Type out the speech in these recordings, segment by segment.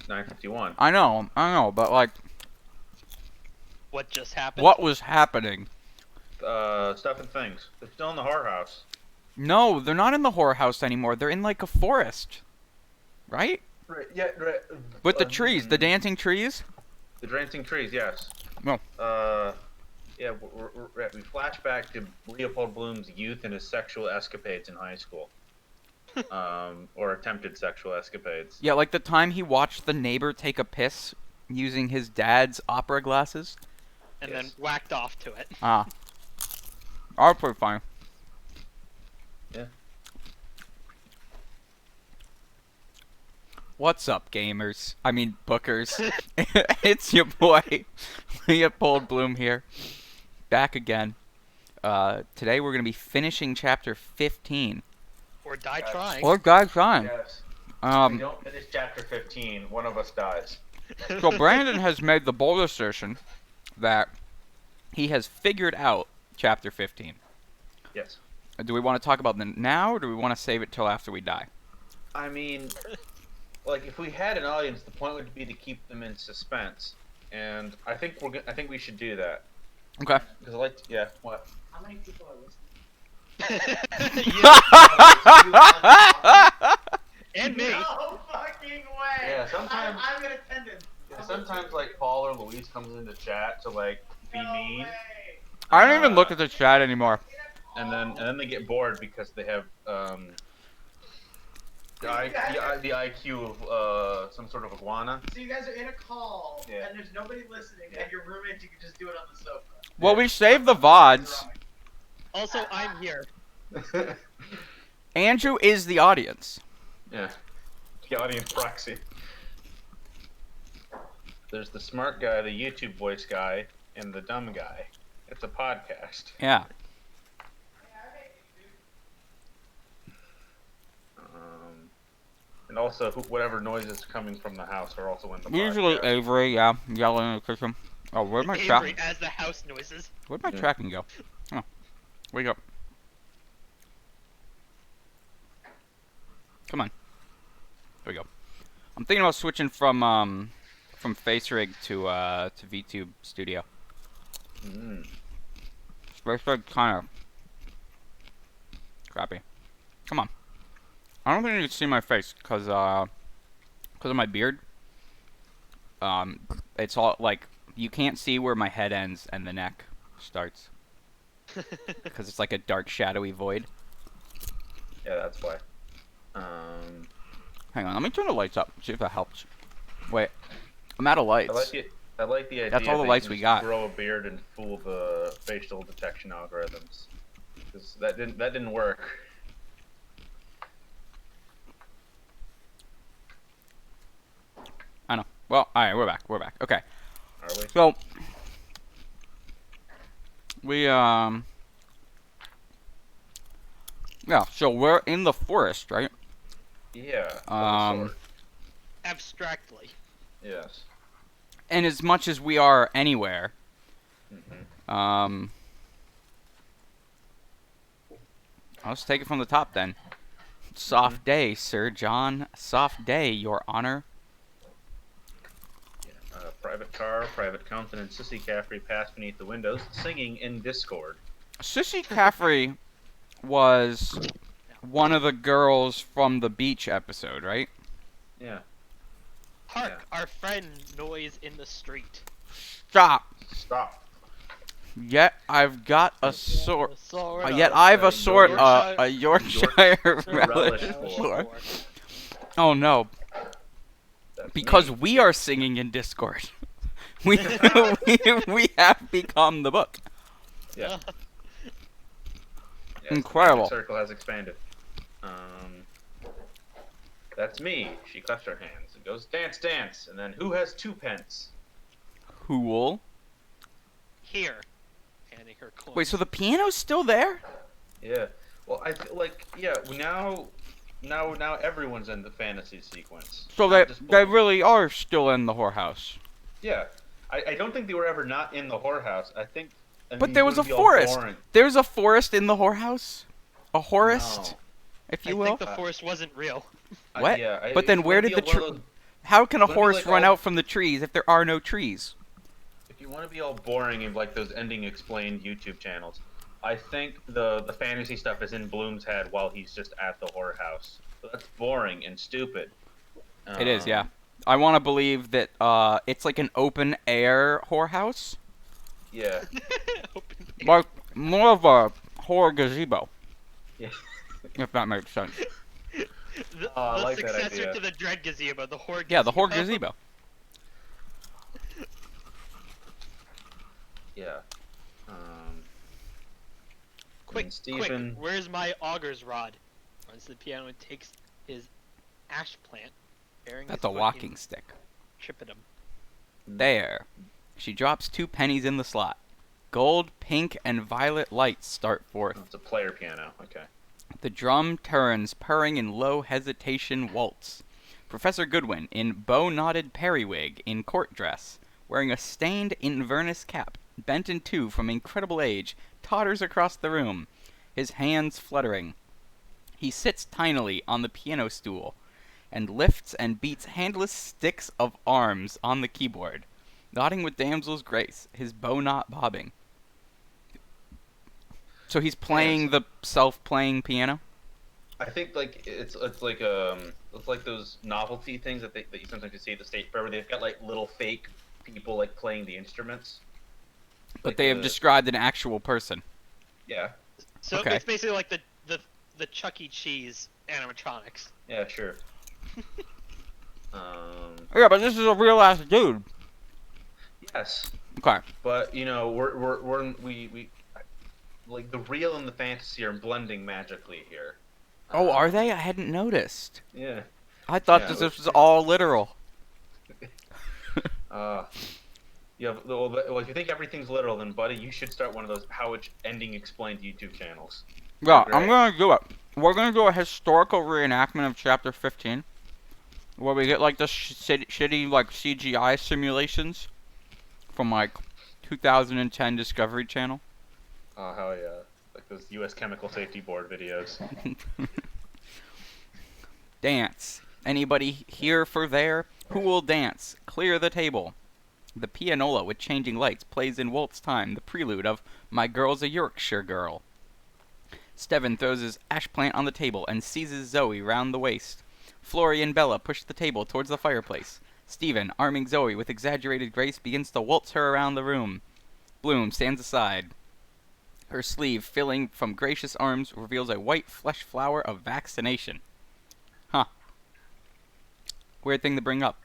9:51. I know, but like, What just happened? what was happening? Stuff and things. They're still in the whorehouse. No, they're not in the whorehouse anymore. They're in like a forest, right? Right. Yeah. Right. With the trees, the dancing trees. The dancing trees. Yes. No. Yeah. We flash back to Leopold Bloom's youth and his sexual escapades in high school. Or attempted sexual escapades. Yeah, like the time he watched the neighbor take a piss using his dad's opera glasses. And Yes. then whacked off to it. Ah. Are pretty funny. Yeah. What's up, gamers? I mean, bookers. It's your boy, Leopold Bloom here. Back again. Today we're going to be finishing chapter 15. Or die trying. Or die trying. Yes. If we Um, don't finish chapter 15, one of us dies. so Brandon has made the bold assertion that he has figured out chapter 15. Yes. Do we want to talk about it now, or do we want to save it till after we die? I mean, like if we had an audience, the point would be to keep them in suspense, and I think I think we should do that Okay. because I like. Yeah. What? How many people are listening? And me. No fucking way! Yeah, sometimes- I'm in attendance. Sometimes like Paul or Louise comes into chat to like be No mean, way. I don't even look at the chat anymore. and then they get bored because they have the IQ of some sort of iguana. So you guys are in a call, Yeah. and there's nobody listening, Yeah. and your roommates, you can just do it on the sofa. Well, we saved the VODs. Also, I'm here. Andrew is the audience. Yeah. The audience proxy. There's the smart guy, the YouTube voice guy, and the dumb guy. It's a podcast. Yeah. And also, whatever noises coming from the house are also in the Usually podcast. Avery, yeah, yelling in the kitchen. Oh, where'd my Avery track? as the house noises. Where'd my Yeah. tracking go? Oh, wake up. Come on. There we go. I'm thinking about switching from FaceRig to VTube Studio. Mm. FaceRig kind of crappy. Come on. I don't think you can see my face because of my beard. It's all like you can't see where my head ends and the neck starts because it's like a dark, shadowy void. Yeah, that's why. Hang on, let me turn the lights up. See if that helps. Wait, I'm out of lights. I like the idea. That's all the that lights you we just got. Grow a beard and fool the facial detection algorithms. 'Cause that didn't work. I know. Well, all right, we're back. We're back. Okay. Are we? So we yeah. So we're in the forest, right? Yeah. of some Um, sort. Abstractly. Yes. And as much as we are anywhere, Hmm. let's take it from the top then. Soft day, Sir John. Soft day, Your Honor. Private car, private Compton, and Sissy Caffrey pass beneath the windows, singing in Discord. Sissy Caffrey was one of the girls from the beach episode, right? Yeah. Hark, our friend noise in the street. Stop. Stop. Yet I've got a sword. Sword Yet of I've a a sword. Yorkshire- A Yorkshire relish relish for. for. Oh no! That's Because me. we are singing in Discord. we we have become the book. Yeah. Yes, Incredible. The circle has expanded. That's me. She claps her hands and goes, dance, dance. And then, who has 2 pence? Cool. Here. Handing her coin. Wait, so the piano's still there? Yeah. Well, I feel like, yeah. Now everyone's in the fantasy sequence. So Not they just they Bull. really are still in the whorehouse. Yeah. I don't think they were ever not in the whorehouse. I But mean, there it was a would be all forest. boring. There's a forest in the whorehouse. A forest, No. if I you will. think the forest wasn't real. What? Yeah, But then it where might did be the one of tree? those- How can a Wouldn't it be horse like run all- out from the trees if there are no trees? If you want to be all boring and like those ending explained YouTube channels, I think the fantasy stuff is in Bloom's head while he's just at the whorehouse. So that's boring and stupid. It is, yeah. Um, I want to believe that it's like an open air whorehouse, Yeah. Open air. like more of a whore gazebo, Yeah. if that makes sense. The, Oh, I the like that successor idea. to the Dread Gazebo, the Horde Yeah, the whore Gazebo. gazebo. Yeah. Quick, And Stephen- quick, where's my auger's rod? Runs to the piano and takes his ash plant, bearing That's his a foot walking in stick. Tripidum. There. She drops 2 pennies in the slot. Gold, pink, and violet lights start forth. Oh, it's a player piano. Okay. The drum turns, purring in low hesitation waltz. Professor Goodwin, in bow-knotted periwig, in court dress, wearing a stained Inverness cap, bent in two from incredible age, totters across the room, his hands fluttering. He sits tinily on the piano stool, and lifts and beats handless sticks of arms on the keyboard, nodding with damsel's grace, his bow knot bobbing. So he's playing the self-playing piano? I think like it's like those novelty things that you sometimes you see at the state fair where they've got like little fake people like playing the instruments. But Like they have the- described an actual person. Yeah. So Okay. it's basically like the Chuck E. Cheese animatronics. Yeah. Sure. Yeah, but this is a real ass dude. Yes. Okay. But you know we like the real and the fantasy are blending magically here. Oh, are they? I hadn't noticed. Yeah. I thought Yeah, this it was all literal. Yeah. Well, if you think everything's literal, then buddy, you should start one of those how it's ending explained YouTube channels. Yeah, Great. I'm gonna do it. We're gonna do a historical reenactment of Chapter 15, where we get like the shitty like CGI simulations from like 2010 Discovery Channel. Oh hell yeah! Like those U.S. Chemical Safety Board videos. Dance. Anybody here for there? Who will dance? Clear the table. The pianola with changing lights plays in waltz time the prelude of My Girl's a Yorkshire Girl. Steven throws his ash plant on the table and seizes Zoe round the waist. Flory and Bella push the table towards the fireplace. Stephen, arming Zoe with exaggerated grace, begins to waltz her around the room. Bloom stands aside. Her sleeve, filling from gracious arms, reveals a white flesh flower of vaccination. Huh. Weird thing to bring up.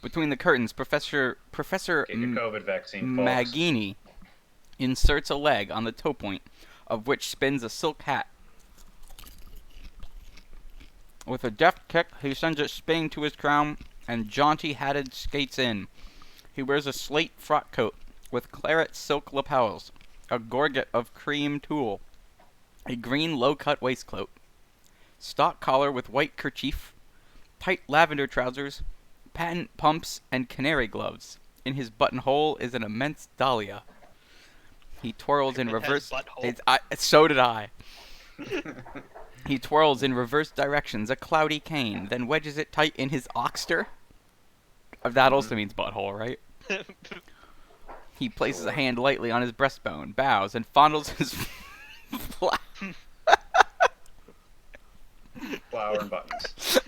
Between the curtains, Professor Get your COVID vaccine, folks. Magini inserts a leg on the toe point, of which spins a silk hat. With a deft kick, he sends it spinning to his crown, and jaunty-hatted skates in. He wears a slate frock coat with claret silk lapels, a gorget of cream tulle, a green low-cut waistcoat, stock collar with white kerchief, tight lavender trousers, patent pumps, and canary gloves. In his buttonhole is an immense dahlia. He twirls in It has reverse. butthole. So did I. He twirls in reverse directions a cloudy cane, then wedges it tight in his oxter. That also means butthole, right? He places a hand lightly on his breastbone, bows, and fondles his Flower and buttons.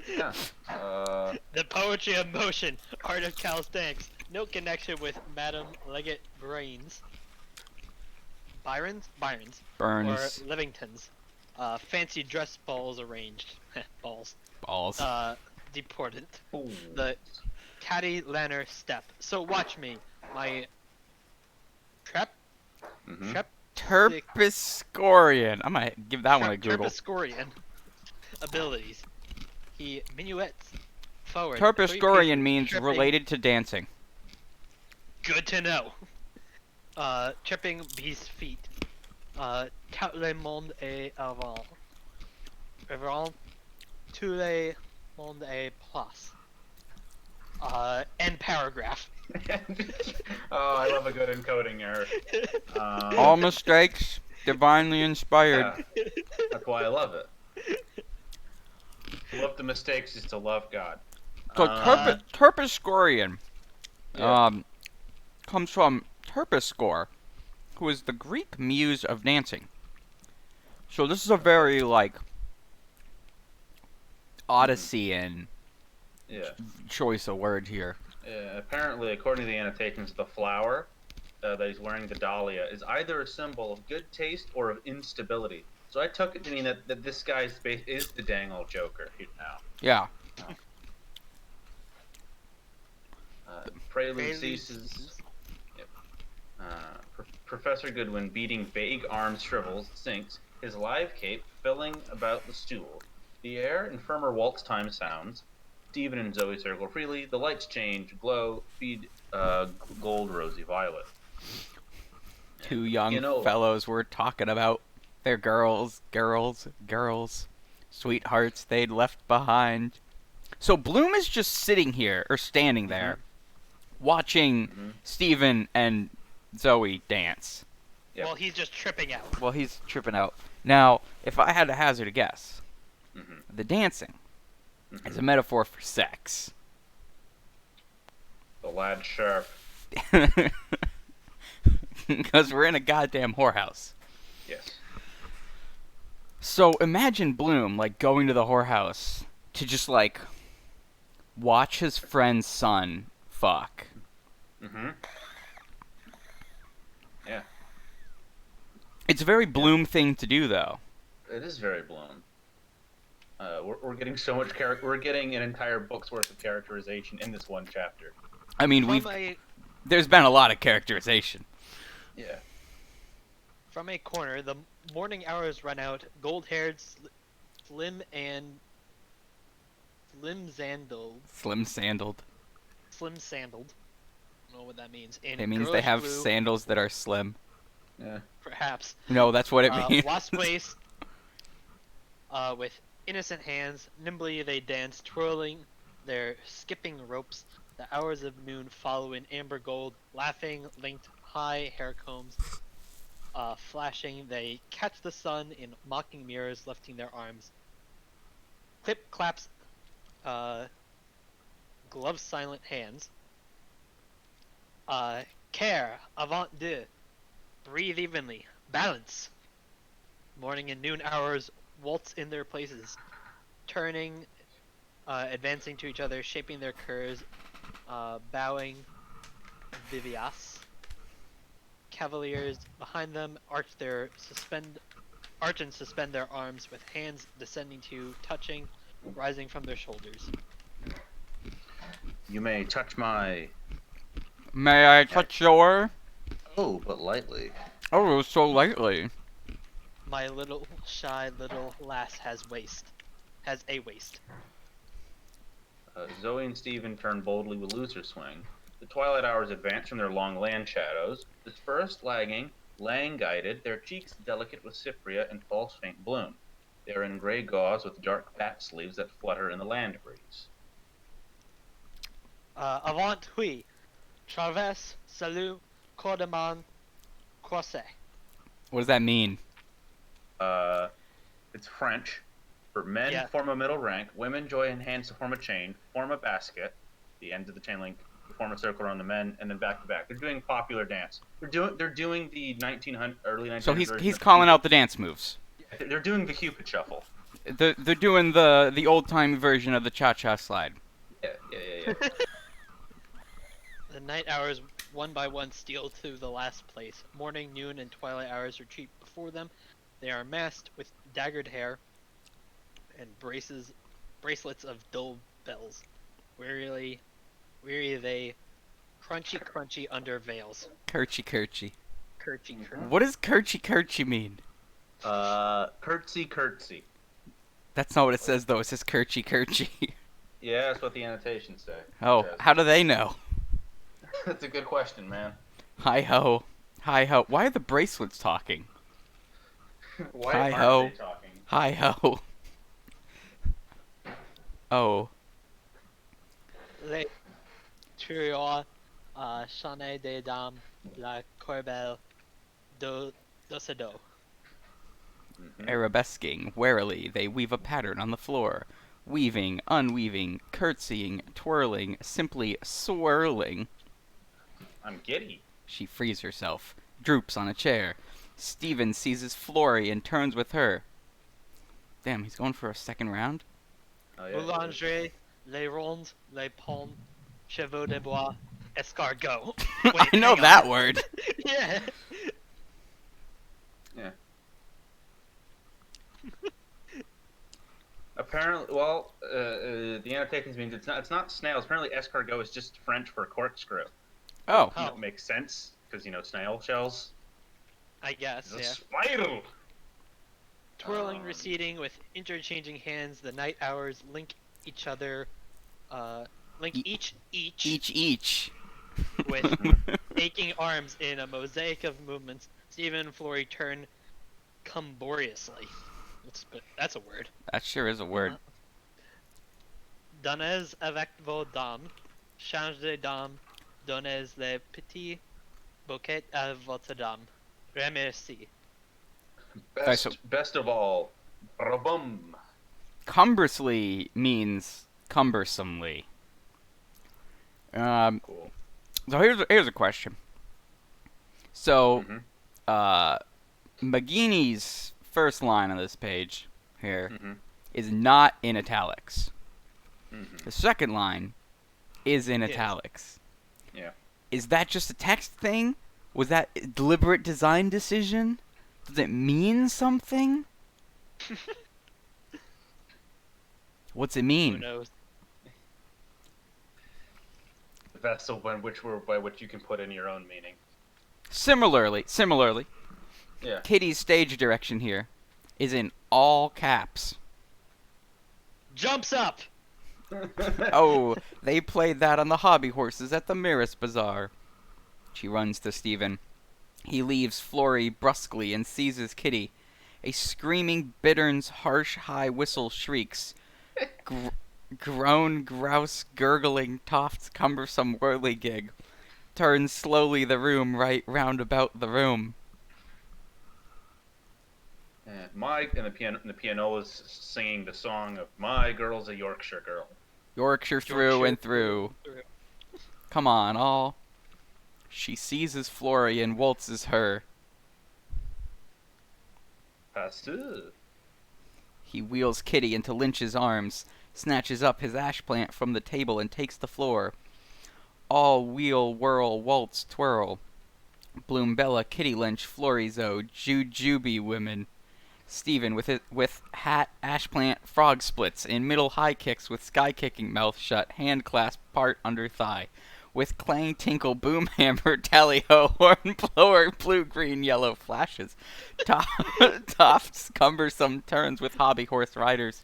Yeah. The poetry of motion, art of calisthenics, no connection with Madame Leggett Brains. Byron's? Burns. Or Livington's. Fancy dress balls arranged. Balls. Balls. Deported. Ooh. The Caddy Lanner step. So watch me. My Trep? Mhm. Trep? Terpsichorean. I might give that one a Google. Terpsichorean abilities. He minuets forward. Terpsichorean means tripping- related to dancing. Good to know. Tripping beast feet. Tout le monde est avant. Avant. Tout le monde est place. End paragraph. Oh, I love a good encoding error. All mistakes, divinely inspired. Yeah, that's why I love it. mistakes is to love God. So Uh, Terpsichorean yeah. comes from Terpsichore, who is the Greek muse of dancing. So this is a very like Odyssean Yeah. choice of word here. Apparently, according to the annotations, the flower that he's wearing, the dahlia, is either a symbol of good taste or of instability. So I took it to mean that this guy's is the dang old Joker here now. Yeah. Prelude Prelude ceases. Yep. Professor Goodwin, beating vague arms, shrivels, sinks, his live cape filling about the stool. The air and firmer waltz time sounds. Stephen and Zoe circle freely. The lights change, glow, feed gold, rosy violet. Two young You know- fellows were talking about their girls, sweethearts they'd left behind. So Bloom is just sitting here, or standing there, watching Mhm. Steven and Zoe dance. Yep. Well, he's just tripping out. Well, he's tripping out. Now, if I had to hazard a guess, Mhm. the dancing Mhm. is a metaphor for sex. The lad sharp. Because we're in a goddamn whorehouse. Yes. So imagine Bloom, like, going to the whorehouse to just, like, watch his friend's son fuck. Mm-hmm. Yeah. It's a very Bloom thing to do, though. It is very blown. We're getting so much character. We're getting an entire book's worth of characterization in this one chapter. I mean, there's been a lot of characterization. Yeah. From a corner, the morning hours run out. Gold-haired, slim sandaled. Slim sandaled. I don't know what that means. In It means they girlish have blue, sandals that are slim. Yeah. perhaps. No, that's what it means. Wasp waist. With innocent hands, nimbly they dance, twirling their skipping ropes. The hours of noon follow in amber gold, laughing, linked high hair combs. Flashing, they catch the sun in mocking mirrors, lifting their arms. Clip claps, glove silent hands. Care, avant deux. Breathe evenly. Balance. Morning and noon hours waltz in their places, turning, advancing to each other, shaping their curves, bowing. Vivias. Cavaliers behind them arch and suspend their arms with hands descending to, touching, rising from their shoulders. You may touch my. May I touch your? Oh, but lightly. Oh, so lightly. My little shy little lass has a waist. Zoe and Stephen turn boldly with loser swing. The twilight hours advance from their long land shadows, dispersed, lagging, lang guided, their cheeks delicate with cypria and false faint bloom. They are in gray gauze with dark bat sleeves that flutter in the land breeze. Avant oui. Traverse, salut, cordemon, croisset. What does that mean? It's French. For men, Yeah. form a middle rank. Women join hands to form a chain. Form a basket. The end of the chain link. Form a circle around the men, and then back to back. They're doing popular dance. They're doing the 1900 early 1900s. So version he's of calling Cupid. out the dance moves. They're doing the Cupid shuffle. They're doing the old time version of the cha-cha slide. Yeah. The night hours one by one steal to the last place. Morning, noon, and twilight hours retreat before them. They are masked with daggered hair and bracelets of dull bells. Weary they, crunchy under veils. Curchy. Curchy. What does curchy mean? Curtsy. That's not what it says though. It says curchy. Yeah, that's what the annotations say. Oh, Yes. how do they know? That's a good question, man. Hi ho. Why are the bracelets talking? Why Hi-ho. aren't they talking? Hi ho. Oh. Les Truands, Chanet des Dames, La Corbelle, d'Osado. Mhm. Arabesquing warily, they weave a pattern on the floor. weaving, unweaving, curtsying, twirling, simply swirling. I'm giddy. She frees herself, droops on a chair. Steven seizes Flory and turns with her. Damn, he's going for a second round? Oh, yeah. Boulanger, les rondes, les pommes, chevaux de bois, escargot. I know hang on. that word. Yeah. Apparently, well, the annotations means it's not snails. Apparently, escargot is just French for corkscrew. Oh, Oh. That makes sense because snail shells. I guess, It's a yeah. spiral. Twirling, Um, receding, with interchanging hands, the night hours link each other, link E- each with aching arms in a mosaic of movements. Stephen and Flory turn cumboriously. That's a word. That sure is a word. Donnez avec vos dames, change de dames, donnez les petits bouquets à votre dame. Remercie. Best, so- best of all, brabum. Cumbrously means cumbersomely. Cool. So here's a question. So, Mhm. Magini's first line on this page here Mhm. is not in italics. Mhm. The second line is in Yes. italics. Yeah. Is that just a text thing? Was that a deliberate design decision? Does it mean something? What's it Who mean? knows? The vessel by which you can put in your own meaning. Similarly, Yeah. Kitty's stage direction here is in all caps. Jumps up! Oh, they played that on the hobby horses at the Miras Bazaar. She runs to Stephen. He leaves Flory brusquely and seizes Kitty. A screaming bittern's harsh high whistle shrieks. Groan, grouse, gurgling, tofts, cumbersome whirligig. Turns slowly the room right round about the room. And the piano is singing the song of "My Girl's a Yorkshire Girl." Yorkshire through and through. Come on, all. She seizes Flory and waltzes her. Pasteur. He wheels Kitty into Lynch's arms, snatches up his ash plant from the table and takes the floor. All wheel, whirl, waltz, twirl. Bloombella, Kitty Lynch, Florizo, Jujubee women. Stephen with hat, ash plant, frog splits, in middle high kicks with sky kicking mouth shut, hand clasp part under thigh. With clang, tinkle, boom hammer, tally ho, horn blower, blue, green, yellow flashes. Tofts, cumbersome turns with hobby horse riders.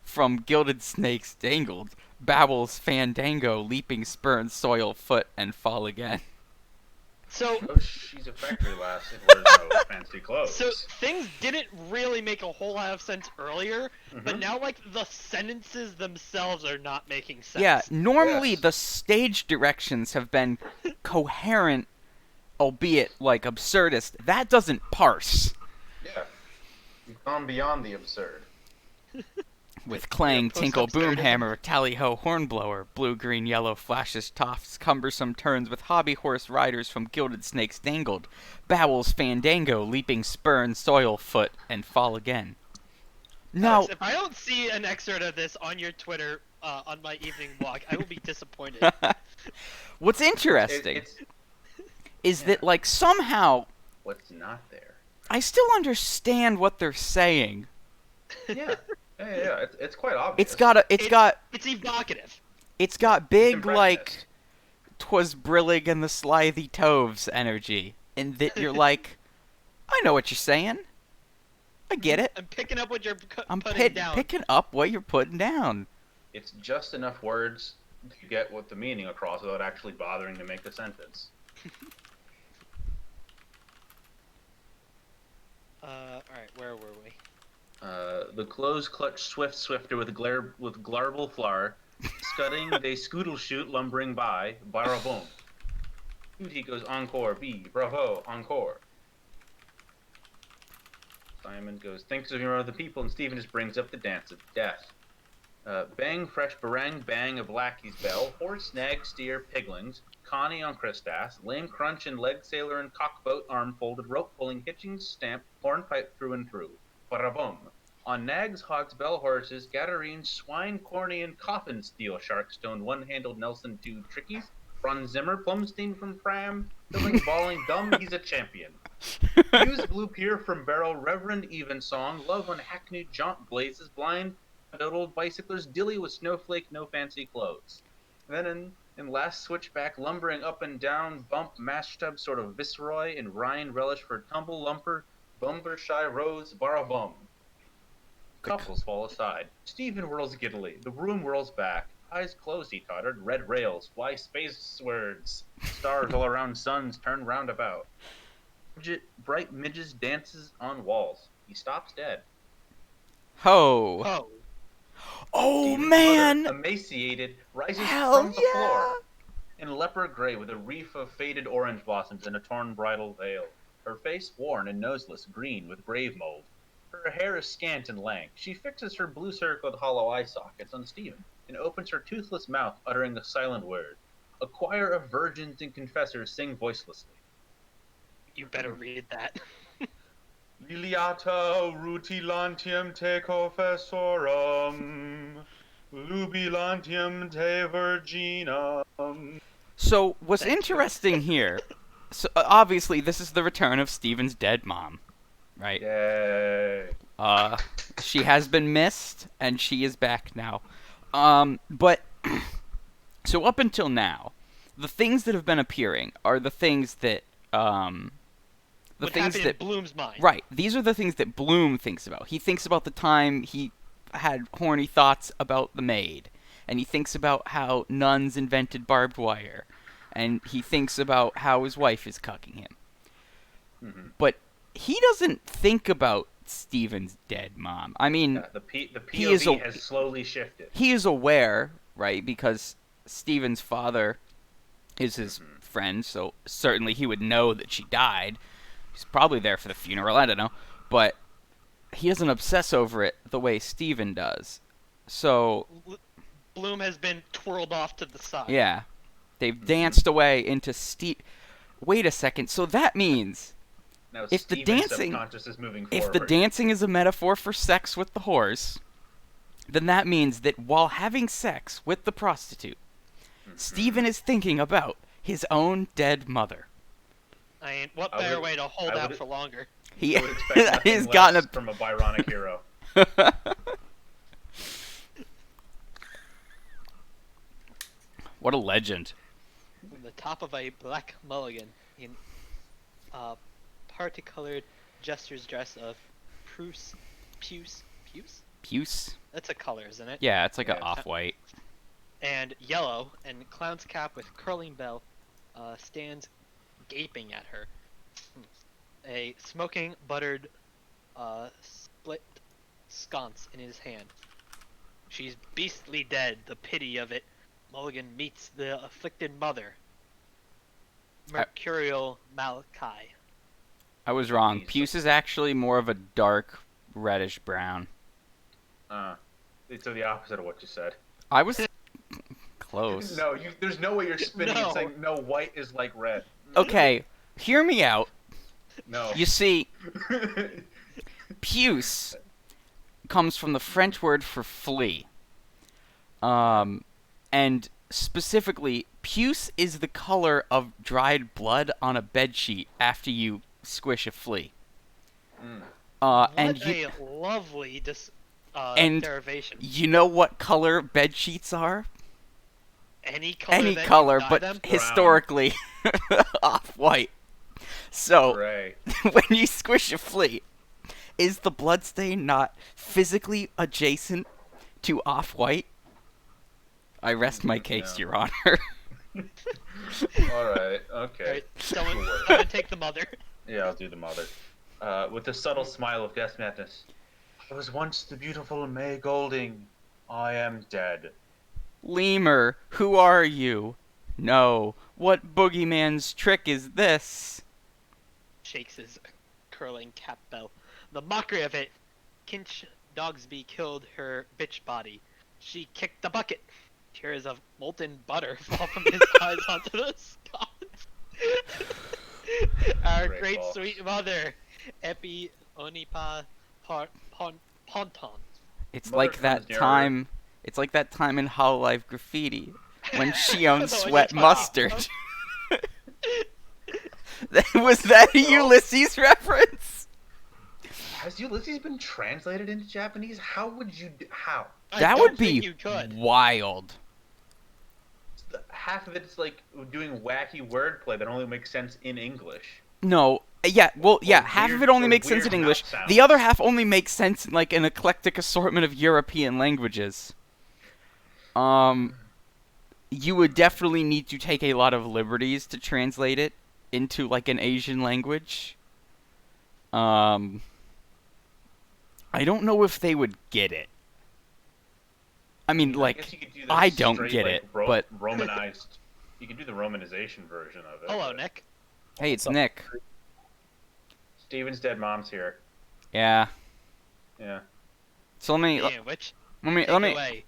From gilded snakes dangled, babbles, fandango, leaping spurn, soil, foot, and fall again. So, Oh, she's a factory lass and wears no fancy clothes. so things didn't really make a whole lot of sense earlier, but Mhm. now, like, the sentences themselves are not making sense. Yeah, normally Yes. the stage directions have been coherent, albeit like absurdist. That doesn't parse. Yeah. You've gone beyond the absurd. With clang, Yeah, tinkle, boom post-absurdism. hammer, tally ho, hornblower, blue, green, yellow flashes, tofts, cumbersome turns with hobby horse riders from gilded snakes dangled, babbles, fandango, leaping spurn, soil, foot, and fall again. Now, Alex, if I don't see an excerpt of this on your Twitter on my evening walk, I will be disappointed. what's interesting It's is that, like, somehow what's not there. I still understand what they're saying. Yeah. Yeah. It's quite obvious. It's evocative. It's got big, impressionist. like, 'twas brillig and the slithy toves energy. And that you're like, I know what you're saying. I get it. I'm picking up what you're I'm putting down. picking up what you're putting down. It's just enough words to get what the meaning across without actually bothering to make the sentence. Alright, where were we? The clothes clutch swifter with glarble flour, scudding they scoodle shoot lumbering by, barabom. He goes encore, B, bravo, encore. Simon goes, thinks of hero of the people, and Stephen just brings up the dance of death. Bang, fresh barang, bang of lackey's bell, horse, nag, steer, piglings, Connie on Christass, lame crunch and leg sailor and cockboat, arm folded, rope pulling, hitching, stamp, hornpipe through and through. Barabum. On nags, hogs, bell horses, Gadarenes, swine, corny, and coffin steel, shark stone, one-handled Nelson, two trickies, Franz Zimmer, Plumstein from Fram, filling, balling, dumb, he's a champion. Hughes Blue Pier from Barrel, Reverend Evensong, Love on Hackneyed Jaunt, Blazes Blind, old bicyclers, Dilly with Snowflake, no fancy clothes. And then in last switchback, lumbering up and down, bump, mash tub, sort of viceroy, and Ryan relish for tumble, lumper, bumper, shy rose, barabum. Couples fall aside. Stephen whirls giddily. The room whirls back. Eyes closed, he tottered. Red rails, fly space words. Stars all around suns turn round about. Bright midges dances on walls. He stops dead. Ho! Oh, Oh Stephen's man! mother, emaciated, rises Hell from the yeah! floor. In leper gray with a wreath of faded orange blossoms and a torn bridal veil. Her face worn and noseless, green with grave mold. Her hair is scant and lank. She fixes her blue-circled hollow eye sockets on Stephen and opens her toothless mouth, uttering a silent word. A choir of virgins and confessors sing voicelessly. you better read that. Liliata rutilantium te confessorum, lubilantium te virginum. So, what's Thank you. interesting here, so obviously this is the return of Steven's dead mom, right? Yay. She has been missed, and she is back now. But, so up until now, the things that have been appearing are the things that, What happened in Bloom's mind? right, these are the things that Bloom thinks about. He thinks about the time he had horny thoughts about the maid, and he thinks about how nuns invented barbed wire, and he thinks about how his wife is cucking him. Mm-hmm. But he doesn't think about Steven's dead mom. I mean, Yeah, the he is POV a- has slowly shifted. he is aware, right, because Steven's father is his friend, so certainly he would know that she died. He's probably there for the funeral, I don't know. But he doesn't obsess over it the way Steven does. So, Bloom has been twirled off to the side. yeah. They've danced away into Wait a second, so that means Now if the Steven's dancing- subconscious is moving if forward. the dancing is a metaphor for sex with the horse, then that means that while having sex with the prostitute, Steven is thinking about his own dead mother. I mean, what I better would- way to hold I out would- for longer? He I would expect nothing he's less gotten from a Byronic hero. What a legend. From the top of a black mulligan in parti-colored jester's dress of puce? Puce? That's a color, isn't it? Yeah, it's like an Yeah. off-white. And yellow, and clown's cap with curling bell stands gaping at her. A smoking buttered split sconce in his hand. She's beastly dead, the pity of it. Mulligan meets the afflicted mother. Mercurial Malachi. I was wrong. Jesus. Puce is actually more of a dark reddish brown. It's the opposite of what you said. I was close. No, there's no way you're spinning No. and saying no. White is like red. Okay, hear me out. No. You see, puce comes from the French word for flea. And specifically, puce is the color of dried blood on a bedsheet after you squish a flea. Mm. And What you, a lovely and- derivation. you know what color bed sheets are? Any color. Any that you color, dye but them? historically off-white. So, Right. when you squish a flea, is the bloodstain not physically adjacent to off-white? I rest my case, No. Your Honor. All right. Okay. Alright, someone, Sure. someone take the mother. Yeah, I'll do the mother. With a subtle smile of death madness. I was once the beautiful May Golding. I am dead. Lemur, who are you? No, what boogeyman's trick is this? Shakes his curling cap bell. The mockery of it. Kinch Dogsby killed her bitch body. She kicked the bucket. Tears of molten butter fall from his eyes onto the scones. Our Great great ball. sweet mother, Epi Onipa Ponton. It's Mother like that comes nearer. time. It's like that time in Hollow Life Graffiti when she owned The one you Sweat talked Mustard. about. Was that a Ulysses reference? Has Ulysses been translated into Japanese? How would you? How? I That don't would think be you could. wild. Half of it's like doing wacky wordplay that only makes sense in English. No, yeah, well, yeah, Or half of weird- it only or makes sense in weird English. mouth The other sounds. half only makes sense in like an eclectic assortment of European languages. You would definitely need to take a lot of liberties to translate it into like an Asian language. I don't know if they would get it. I mean, I like, guess you could do the I don't straight, get like, it, but Romanized. You could do the Romanization version of it. Hello, but Nick. hey, it's Nick. Steven's dead mom's here. Yeah. Yeah. So let me Yeah, which let me take let me away.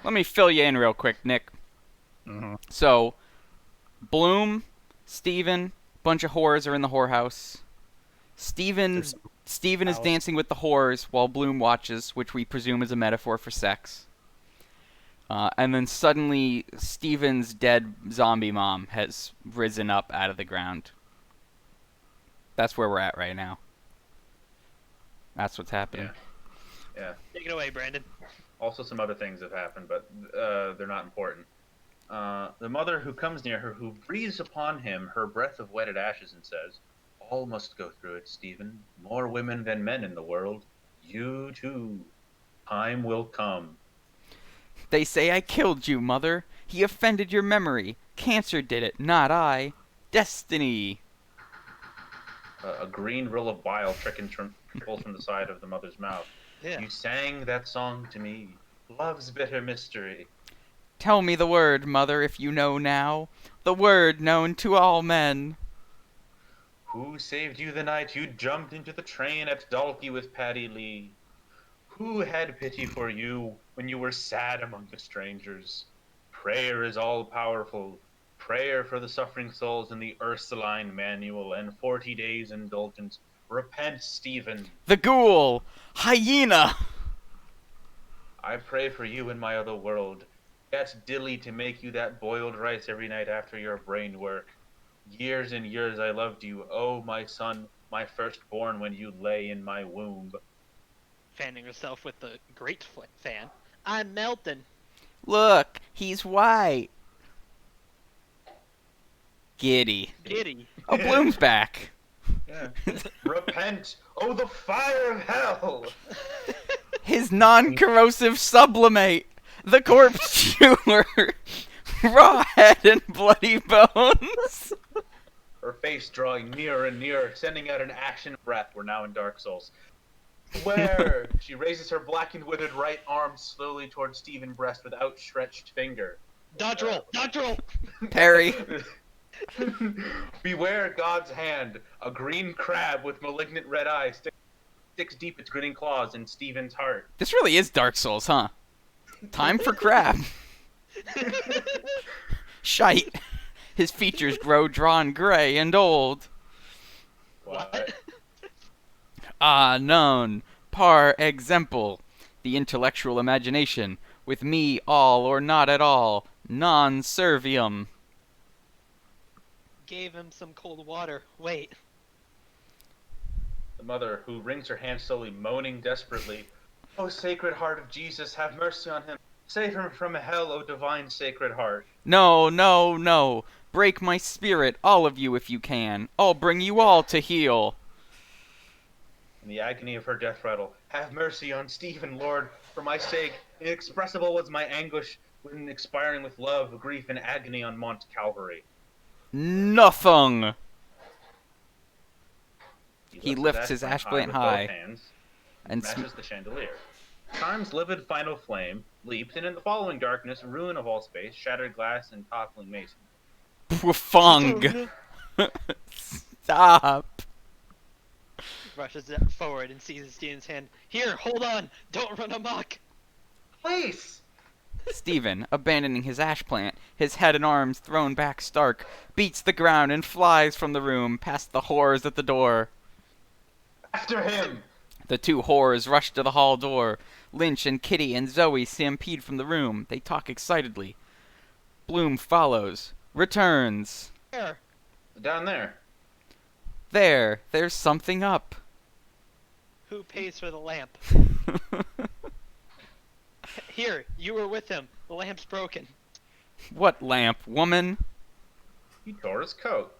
let me fill you in real quick, Nick. So, Bloom, Steven, bunch of whores are in the whorehouse. Steven is House. dancing with the whores while Bloom watches, which we presume is a metaphor for sex. And then suddenly, Steven's dead zombie mom has risen up out of the ground. That's where we're at right now. That's what's happening. Yeah. Take it away, Brandon. Also, some other things have happened, but they're not important. The mother who comes near her, who breathes upon him her breath of wetted ashes, and says, "All must go through it, Stephen. More women than men in the world. You too. Time will come." They say I killed you, mother. He offended your memory. Cancer did it, not I. Destiny. A green rill of bile trickles from the side of the mother's mouth. Yeah. You sang that song to me. Love's bitter mystery. Tell me the word, mother, if you know now. The word known to all men. Who saved you the night you jumped into the train at Dalkey with Paddy Lee? Who had pity for you when you were sad among the strangers? Prayer is all powerful. Prayer for the suffering souls in the Ursuline Manual and 40 days indulgence. Repent, Stephen. The ghoul. Hyena. I pray for you in my other world. Get Dilly to make you that boiled rice every night after your brain work. Years and years I loved you, oh my son, my firstborn, when you lay in my womb. Fanning herself with the great fan. I'm melting. Look, he's white. Giddy. Giddy. Oh, Bloom's back. Yeah. Repent, oh the fire of hell! His non-corrosive sublimate. The corpse chewer. Raw head and bloody bones. Her face drawing nearer and nearer, sending out an ashen breath. We're now in Dark Souls. Where? She raises her blackened, withered right arm slowly towards Stephen Breast with outstretched finger. Dodge roll. Dodge roll. Parry. Beware God's hand. A green crab with malignant red eyes sticks deep its grinning claws in Stephen's heart. This really is Dark Souls, huh? Time for crab. Shite. His features grow drawn gray and old. What? Non. Par example. The intellectual imagination. With me all or not at all. Non servium. Gave him some cold water. Wait. The mother, who wrings her hands slowly, moaning desperately, "O Sacred Heart of Jesus, have mercy on him. Save him from hell, O Divine Sacred Heart." No, no, no. Break my spirit, all of you if you can. I'll bring you all to heel. In the agony of her death rattle, "Have mercy on Stephen, Lord, for my sake. Inexpressible was my anguish when expiring with love, grief, and agony on Mount Calvary." Nothing. He lifts lifts his ash plant plant with both high hands, and smashes the chandelier. Time's livid final flame leaps, and in the following darkness, ruin of all space, shattered glass, and toppling mason. Fung. Stop. Rushes forward and seizes Steven's hand. Here, hold on. Don't run amok. Place! Stephen, abandoning his ash plant, his head and arms thrown back stark, beats the ground and flies from the room past the whores at the door. After him! The two whores rush to the hall door. Lynch and Kitty and Zoe stampede from the room. They talk excitedly. Bloom follows. Returns. Here, Down there. There's something up. who pays for the lamp? Here, you were with him. The lamp's broken. What lamp, woman? He tore his coat.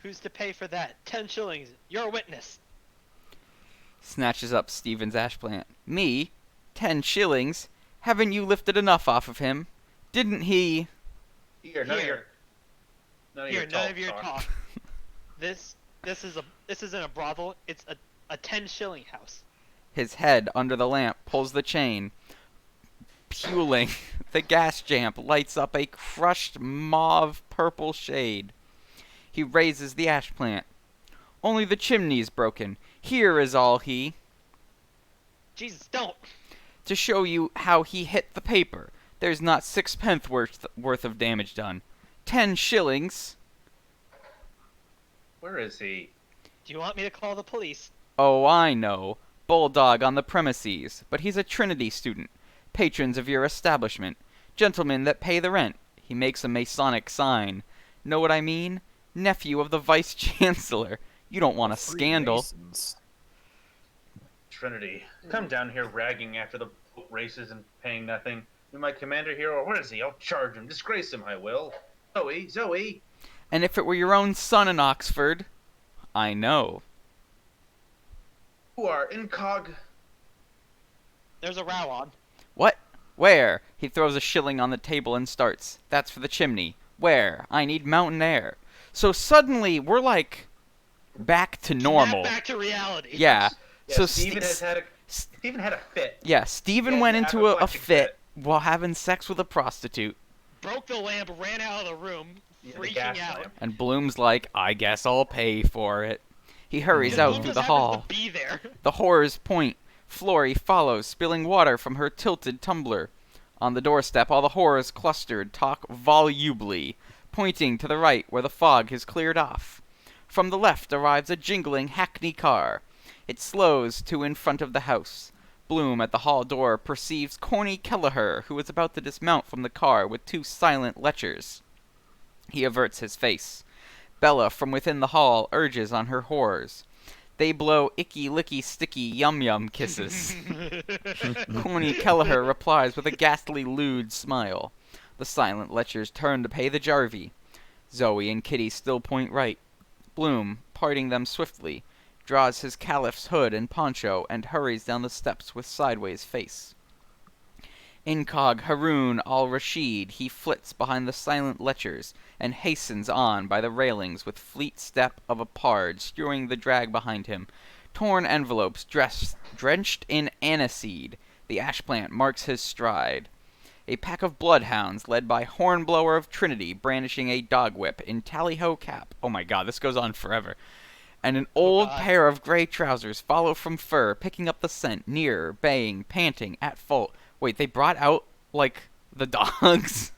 Who's to pay for that? 10 shillings. You're a witness. Snatches up Stephen's ash plant. Me? 10 shillings? Haven't you lifted enough off of him? Didn't he? Here, none of Here. your Here, none of your talk. talk. This isn't a brothel. It's a 10 shilling house. His head under the lamp pulls the chain. Puling, the gas lamp lights up a crushed mauve purple shade. He raises the ash plant. Only the chimney's broken. Here is all he. Jesus, don't. To show you how he hit the paper. There's not 6 pence worth of damage done. 10 shillings. Where is he? Do you want me to call the police? Oh, I know. Bulldog on the premises. But he's a Trinity student. Patrons of your establishment. Gentlemen that pay the rent. He makes a Masonic sign. Know what I mean? Nephew of the Vice Chancellor. You don't want a scandal. Freemasons. Trinity. Come down here ragging after the boat races and paying nothing. You're my commander here, or where is he? I'll charge him. Disgrace him, I will. Zoe! And if it were your own son in Oxford, I know. Who are incog? There's a row on. What? Where? He throws a shilling on the table and starts. That's for the chimney. Where? I need mountain air. So suddenly we're like back to normal. Snap back to reality. Yeah. Yeah, So Stephen had a fit. Yeah, Stephen Yeah, went yeah, into a apoplectic fit while having sex with a prostitute. Broke the lamp, ran out of the room, Yeah, the freaking gas out. lamp. And Bloom's like, I guess I'll pay for it. He hurries Just out Bloom through just the happens hall. to be there. The horrors point. Florrie follows, spilling water from her tilted tumbler. On the doorstep, all the horrors clustered talk volubly, pointing to the right where the fog has cleared off. From the left arrives a jingling hackney car. It slows to in front of the house. Bloom at the hall door perceives Corny Kelleher, who is about to dismount from the car with 2 silent lechers. He averts his face. Bella from within the hall urges on her horrors. They blow icky licky sticky yum yum kisses. Corny Kelleher replies with a ghastly lewd smile. The silent lechers turn to pay the jarvey. Zoe and Kitty still point right. Bloom, parting them swiftly, draws his caliph's hood and poncho and hurries down the steps with sideways face. Incog Haroun al-Rashid, he flits behind the silent lechers and hastens on by the railings with fleet step of a pard skewing the drag behind him. Torn envelopes drenched in aniseed. The ash plant marks his stride. A pack of bloodhounds led by Hornblower of Trinity brandishing a dog whip in tally-ho cap. Oh my god, this goes on forever. And an old God. pair of gray trousers follow from fur, picking up the scent, nearer, baying, panting, at fault. Wait, they brought out, like, the dogs?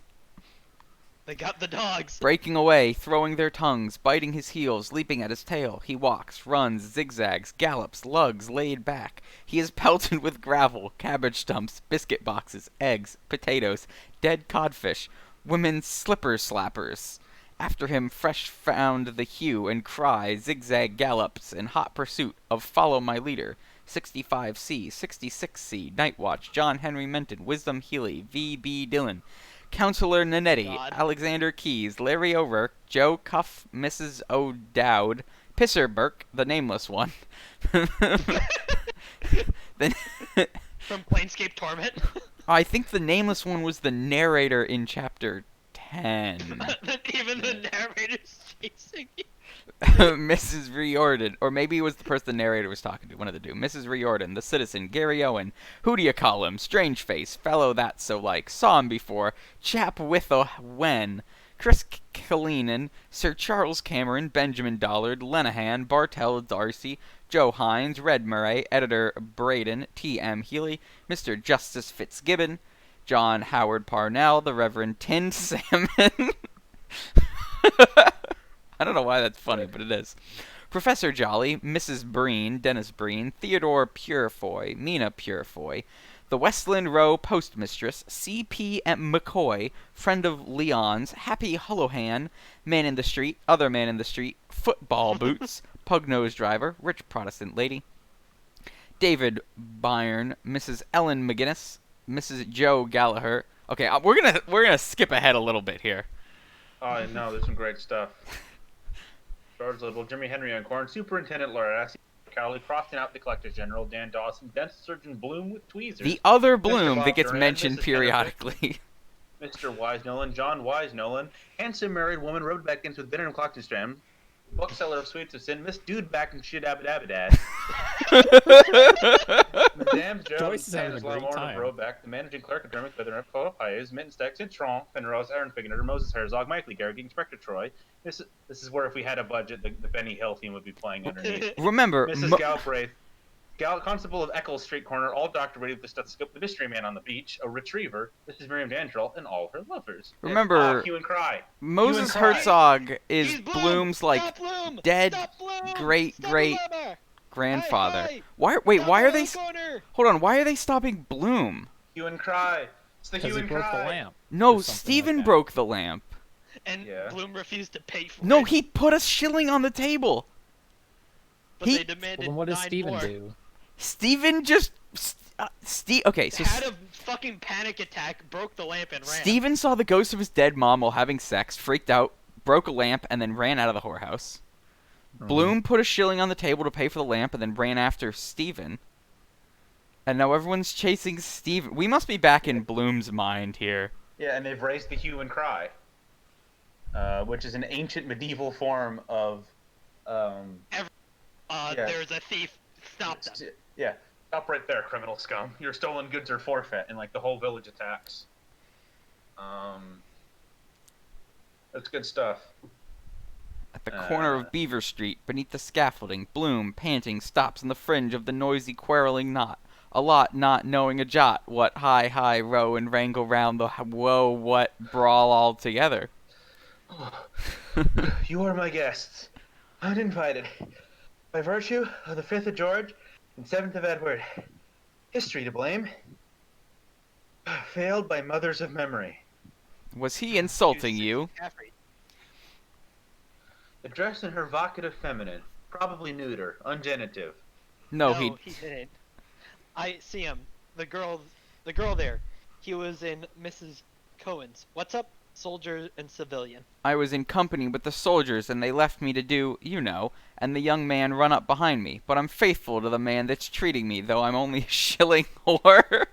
They got the dogs. Breaking away, throwing their tongues, biting his heels, leaping at his tail. He walks, runs, zigzags, gallops, lugs, laid back. He is pelted with gravel, cabbage stumps, biscuit boxes, eggs, potatoes, dead codfish, women's slipper slappers. After him fresh found the hue and cry, zigzag gallops in hot pursuit of Follow My Leader. 65C, 66C, Night Watch, John Henry Menton, Wisdom Healy, V.B. Dillon, Counselor Nanetti, God. Alexander Keys, Larry O'Rourke, Joe Cuff, Mrs. O'Dowd, Pisser Burke, the nameless one. Then From Planescape Torment. I think the nameless one was the narrator in chapter 10. Even the narrator's chasing you. Mrs. Riordan, or maybe it was the person the narrator was talking to, one of the two. Mrs. Riordan, the citizen, Gary Owen, who do you call him? Strange face, fellow that's so like, saw him before, chap with a when, Chris Kalinin, Sir Charles Cameron, Benjamin Dollard, Lenehan, Bartell Darcy, Joe Hines, Red Murray, Editor Braden, T.M. Healy, Mr. Justice Fitzgibbon, John Howard Parnell, the Reverend Tin Salmon. I don't know why that's funny, but it is. Professor Jolly, Mrs. Breen, Dennis Breen, Theodore Purefoy, Mina Purefoy, the Westland Row Postmistress, C.P. McCoy, friend of Leon's, Happy Hullohan, Man in the Street, Other Man in the Street, Football Boots, Pug-Nosed Driver, Rich Protestant Lady, David Byrne, Mrs. Ellen McGinnis, Mrs. Joe Gallagher. Okay, we're gonna skip ahead a little bit here. Oh no, there's some great stuff. George Little, Jimmy Henry Uncorn, Superintendent Laura Cowley, crossing out the Collector General, Dan Dawson, Dental Surgeon Bloom with tweezers. The other Mr. Bloom Bob that gets Duran, mentioned Mrs. periodically. Mr. Wise Nolan, John Wise Nolan, handsome married woman, rode back into the Benner and Clockton bookseller of Sweets of Sin, Miss Dude back in shit abadabadad. Madame Gerald Joyce is having a great time. Roback, the managing clerk of Dermot Wither, Cola Pies, Mitten Stack, Citron, Penrose, Aaron Figner, Moses Herzog, Michael Garrett, Inspector Troy. This is where if we had a budget, the Benny Hill theme would be playing underneath. Remember, Mrs. Galbraith, Constable of Eccles Street Corner, all Doctor ready with the stethoscope, the mystery man on the beach, a retriever. This is Miriam Dandrell and all her lovers. Remember, Hue and Cry. Moses Hue and Cry. Herzog is He's Bloom! Bloom's like Stop Bloom! dead Stop Bloom! great Stop great Bloomer! grandfather. Hey, hey! Why? Wait, Stop why are the they? corner! Hold on, why are they stopping Bloom? Hue and Cry. It's the Because Hue he and broke Cry. the lamp. No, or something Steven like that. broke the lamp. And Yeah. Bloom refused to pay for No, it. he put a shilling on the table. But he- they demanded Well, then what does 9 Steven more. do? Steven just okay, so Had a fucking panic attack, broke the lamp, and ran. Steven saw the ghost of his dead mom while having sex, freaked out, broke a lamp, and then ran out of the whorehouse. Bloom put a shilling on the table to pay for the lamp and then ran after Steven. And now everyone's chasing Steven. We must be back in Bloom's mind here. Yeah, and they've raised the Hue and Cry, which is an ancient medieval form of. Yeah. There's a thief. Stop them. Yeah, stop right there, criminal scum. Your stolen goods are forfeit, and like the whole village attacks. That's good stuff. At the corner of Beaver Street, beneath the scaffolding, Bloom, panting, stops on the fringe of the noisy, quarreling knot. A lot not knowing a jot, what high, row and wrangle round the whoa, what brawl all together. You are my guests, uninvited, by virtue of the 5th of George and 7th of Edward. History to blame. Failed by mothers of memory. Was he insulting you? Caffrey. Addressed in her vocative feminine, probably neuter, ungenitive. No, he didn't. I see him. The girl there. He was in Mrs. Cohen's. What's up, soldier and civilian? I was in company with the soldiers and they left me to do, you know, and the young man run up behind me. But I'm faithful to the man that's treating me, though I'm only a shilling whore.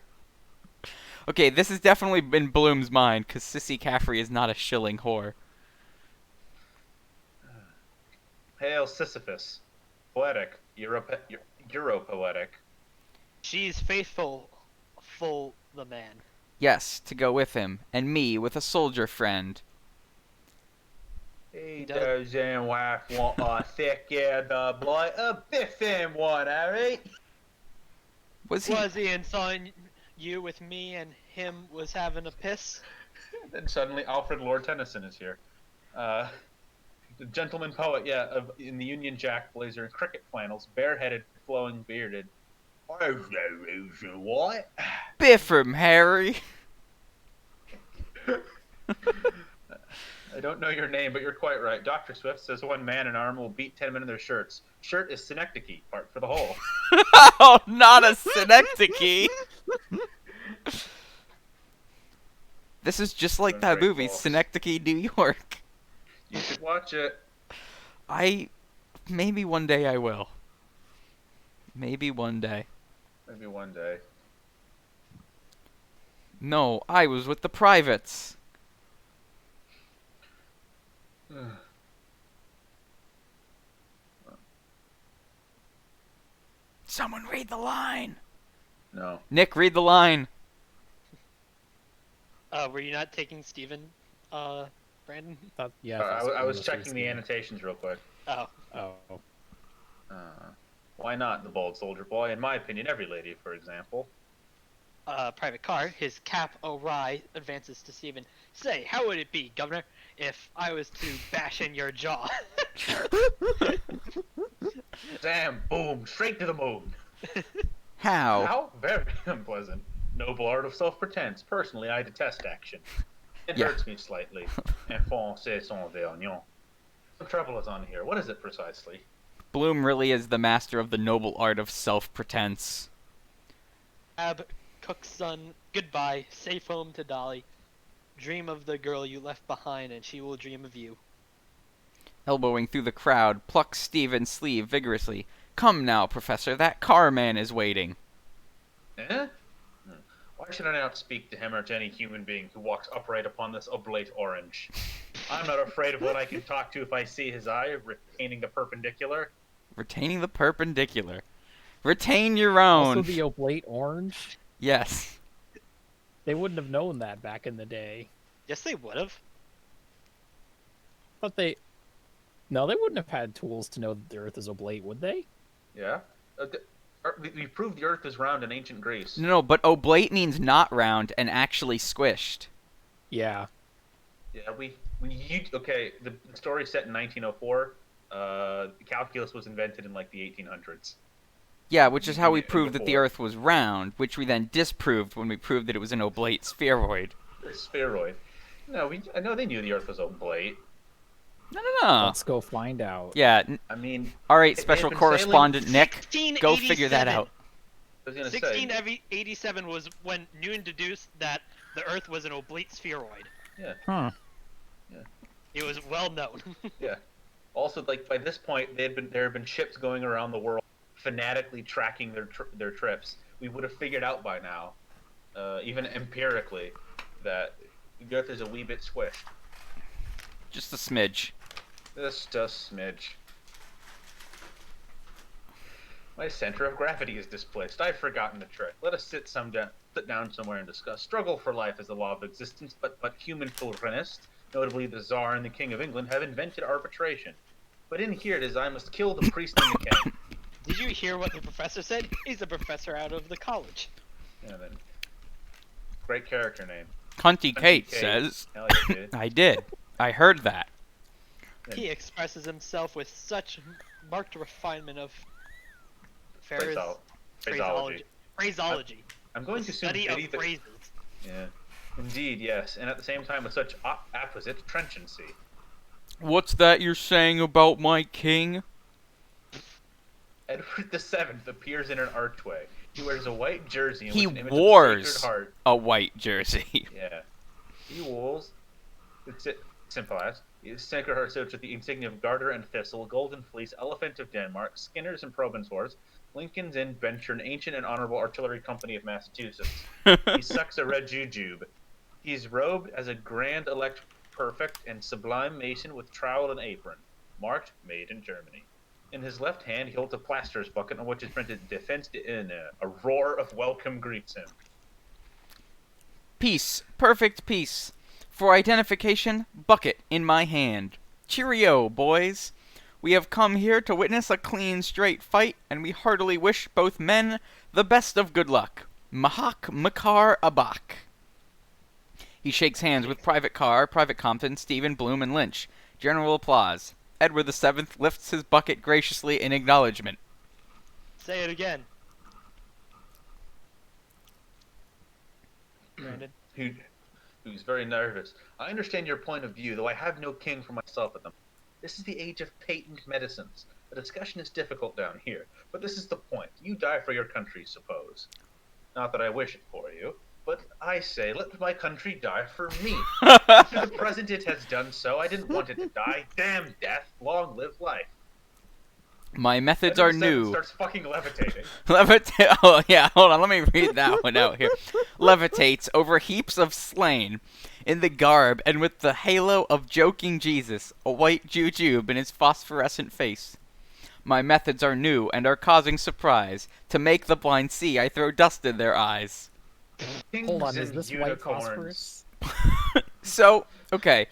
Okay, this has definitely been Bloom's mind, because Sissy Caffrey is not a shilling whore. Hail Sisyphus. Poetic. Euro-poetic. She's faithful, full the man. Yes, to go with him, and me with a soldier friend. He does- doesn't wife want a thick-haired boy, a biffin one, alright? Was he? Was he and saw you with me and him was having a piss? Then suddenly Alfred Lord Tennyson is here. The gentleman poet, in the Union Jack blazer and cricket flannels, bareheaded, flowing bearded. There's no reason why. Biff him, Harry. I don't know your name, but you're quite right. Dr. Swift says one man in armor will beat 10 men in their shirts. Shirt is synecdoche, part for the whole. Oh, not a synecdoche. This is just like that Great movie, balls. Synecdoche, New York. You should watch it. Maybe one day I will. Maybe one day. Maybe one day. No, I was with the privates. Someone read the line. No. Nick, read the line. Were you not taking Steven, Brandon? Yeah. I was supposed to checking the be- annotations real quick. Oh. Oh. Uh, Why not the bald soldier boy? In my opinion, every lady, for example. Private Car, his cap awry, advances to Stephen. Say, how would it be, Governor, if I was to bash in your jaw? Damn, boom, straight to the moon. How? How? Very unpleasant. Noble art of self-pretense. Personally, I detest action. It Yeah. hurts me slightly. Enfant, c'est son vergnon. Some trouble is on here. What is it precisely? Bloom really is the master of the noble art of self-pretense. Ab, cook's son, goodbye, safe home to Dolly. Dream of the girl you left behind, and she will dream of you. Elbowing through the crowd, plucks Stephen's sleeve vigorously. Come now, Professor, that car man is waiting. Eh? Why should I not speak to him or to any human being who walks upright upon this oblate orange? I'm not afraid of what I can talk to if I see his eye, retaining the perpendicular. Retaining the perpendicular. Retain your own. Also the oblate orange. Yes. They wouldn't have known that back in the day. Yes, they would have. But they... No, they wouldn't have had tools to know that the Earth is oblate, would they? Yeah? We proved the Earth is round in ancient Greece. No, but oblate means not round and actually squished. Yeah. Yeah, okay, the story's set in 1904. Calculus was invented in, like, the 1800s. Yeah, which is how we Yeah, proved that the before. Earth was round, which we then disproved when we proved that it was an oblate spheroid. Spheroid. No, I know they knew the Earth was oblate. No. Let's go find out. Yeah. I mean, All right, They- special they've been correspondent Nick, go figure that 1687. out. I was gonna say, 1687 was when Newton deduced that the Earth was an oblate spheroid. Huh. It was well known. yeah. Also, like by this point, there had been ships going around the world, fanatically tracking their trips. We would have figured out by now, even empirically, that the Earth is a wee bit squished. Just a smidge. Just a smidge. My center of gravity is displaced. I've forgotten the trick. Let us sit down somewhere and discuss. Struggle for life is the law of existence, but human sovereignist, notably the Tsar and the King of England, have invented arbitration. But in here it is I must kill the priest and the king. Did you hear what the professor said? He's a professor out of the college. Yeah, then. Great character name. Cunty Kate Kate. says. Hell yeah, dude. I did. I heard that. He expresses himself with such marked refinement of Phraseology. phraseology. I'm going to soon Study of pity the... phrases. Yeah. Indeed, yes. And at the same time with such apposite trenchancy. What's that you're saying about my king? Edward VII appears in an archway. He wears a white jersey in He which an image wars. of the Sacred Heart. A white jersey. Yeah. He wears. It's simple as. Sacred Heart suits with the insignia of Garter and Thistle, Golden Fleece, Elephant of Denmark, Skinners and Provençals, Lincoln's Inn Venture, an ancient and honorable artillery company of Massachusetts. He sucks a red jujube. He's robed as a grand elect perfect and sublime mason with trowel and apron, marked Made in Germany. In his left hand, he holds a plaster's bucket on which is printed Defense de Inne. A roar of welcome greets him. Peace. Perfect peace. For identification, bucket in my hand. Cheerio, boys. We have come here to witness a clean, straight fight, and we heartily wish both men the best of good luck. Mahak Makar Abak. He shakes hands with Private Carr, Private Compton, Stephen, Bloom, and Lynch. General applause. Edward VII lifts his bucket graciously in acknowledgement. Say it again. Brandon. Who's very nervous. I understand your point of view, though I have no king for myself at the moment. This is the age of patent medicines. The discussion is difficult down here, but this is the point. You die for your country, suppose. Not that I wish it for you, but I say, let my country die for me. After the present it has done so, I didn't want it to die. Damn death, long live life. My methods are Edward VII new. starts fucking levitating. Oh, yeah, hold on, let me read that one out here. Levitates over heaps of slain, in the garb and with the halo of joking Jesus, a white jujube in his phosphorescent face. My methods are new and are causing surprise. To make the blind see, I throw dust in their eyes. Hold on, Kings is and this white unicorns. phosphorus? So, okay.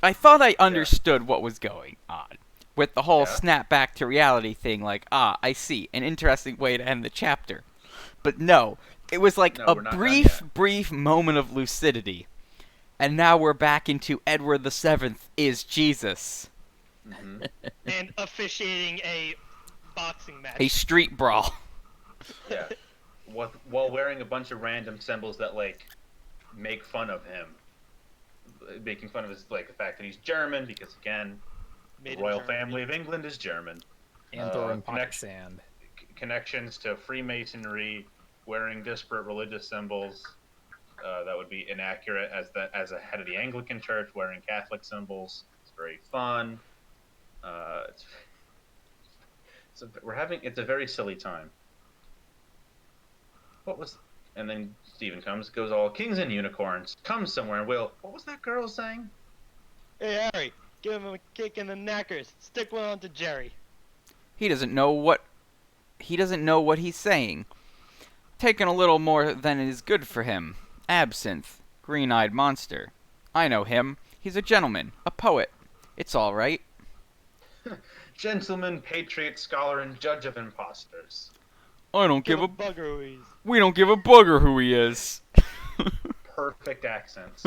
I thought I understood what was going on. with the whole Yeah. snap back to reality thing, like, I see, an interesting way to end the chapter. But no, it was like No, a we're not done brief moment of lucidity. And now we're back into Edward the Seventh is Jesus. Hmm. And officiating a boxing match. A street brawl. Yeah. While wearing a bunch of random symbols that like make fun of him, making fun of his like the fact that he's German because again, Made the in royal Germany. family of England is German. And throwing pocket connection- sand. Connections to Freemasonry, wearing disparate religious symbols. That would be inaccurate as a head of the Anglican Church wearing Catholic symbols. It's very fun. It's a very silly time. And then Stephen goes all kings and unicorns, comes somewhere and will. What was that girl saying? Hey Harry, give him a kick in the knackers. Stick one on to Jerry. He doesn't know what he's saying. Taking a little more than is good for him. Absinthe, green-eyed monster. I know him. He's a gentleman, a poet. It's all right. Gentleman, patriot, scholar, and judge of impostors. I don't give a bugger who he's. we don't give a bugger who he is. Perfect accents.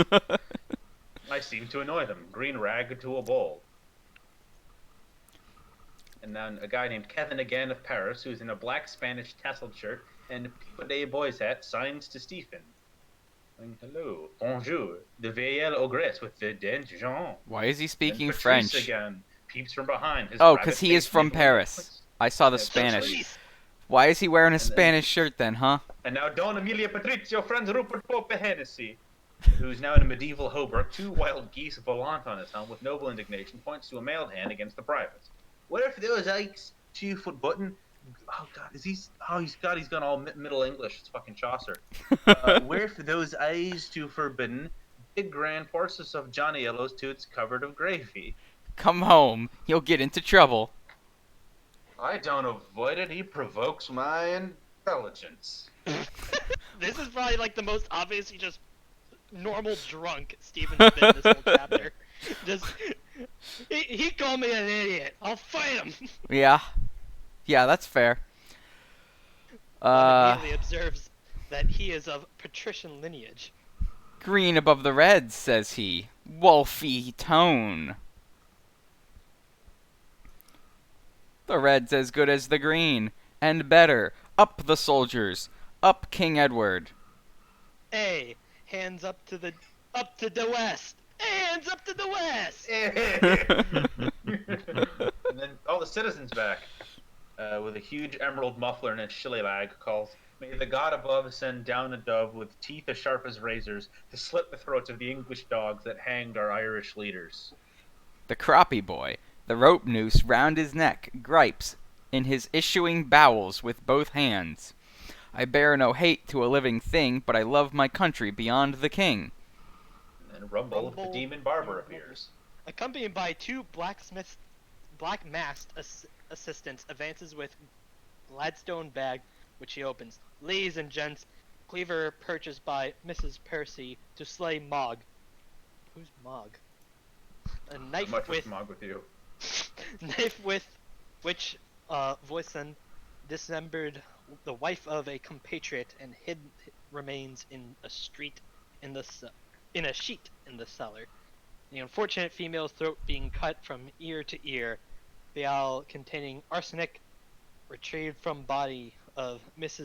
I seem to annoy them. Green rag to a bowl. And then a guy named Kevin again of Paris, who's in a black Spanish tasseled shirt and a Day Boys hat, signs to Stephen. Saying, hello, bonjour, the vieille ogress with the dent Jean. Why is he speaking Then Patrice French? again peeps from behind. His Oh, rabbit because he is face from maple Paris. leaf. I saw the Yeah, Spanish. Patrice. Why is he wearing a And then- Spanish shirt then, huh? And now Don Emilia Patrizio, Franz Rupert Pope Hennessy, who's now in a medieval hauberk, two wild geese volant on his helm with noble indignation, points to a mailed hand against the privates. What if those Ikes 2-foot button? Oh God, he's gone all Middle English. It's fucking Chaucer. Where for those eyes too forbidden, big grand horses of Johnny Yellow's toots covered of gravy. Come home. You'll get into trouble. I don't avoid it. He provokes my intelligence. This is probably like the most obviously just normal drunk Stephen's been this whole chapter. Just he called me an idiot. I'll fight him. Yeah. Yeah, that's fair. Immediately observes that he is of patrician lineage. Green above the reds, says he. Wolfy tone. The red's as good as the green, and better. Up the soldiers. Up King Edward. Hey, hands up to the west. Hands up to the west. And then all the citizens back with a huge emerald muffler and a shillylag calls, "May the god above send down a dove with teeth as sharp as razors to slit the throats of the English dogs that hanged our Irish leaders." The croppy boy, the rope noose round his neck, gripes in his issuing bowels with both hands. I bear no hate to a living thing, but I love my country beyond the king. And then Rumble, the demon barber appears. Accompanied by two black-masked assistants, advances with Gladstone bag, which he opens. Ladies and gents, cleaver purchased by Mrs. Percy to slay Mog. Who's Mog? A knife Much with smog with you. knife with which Voisin dismembered the wife of a compatriot and hid remains in a sheet in the cellar. The unfortunate female's throat being cut from ear to ear, vial containing arsenic retrieved from body of Miss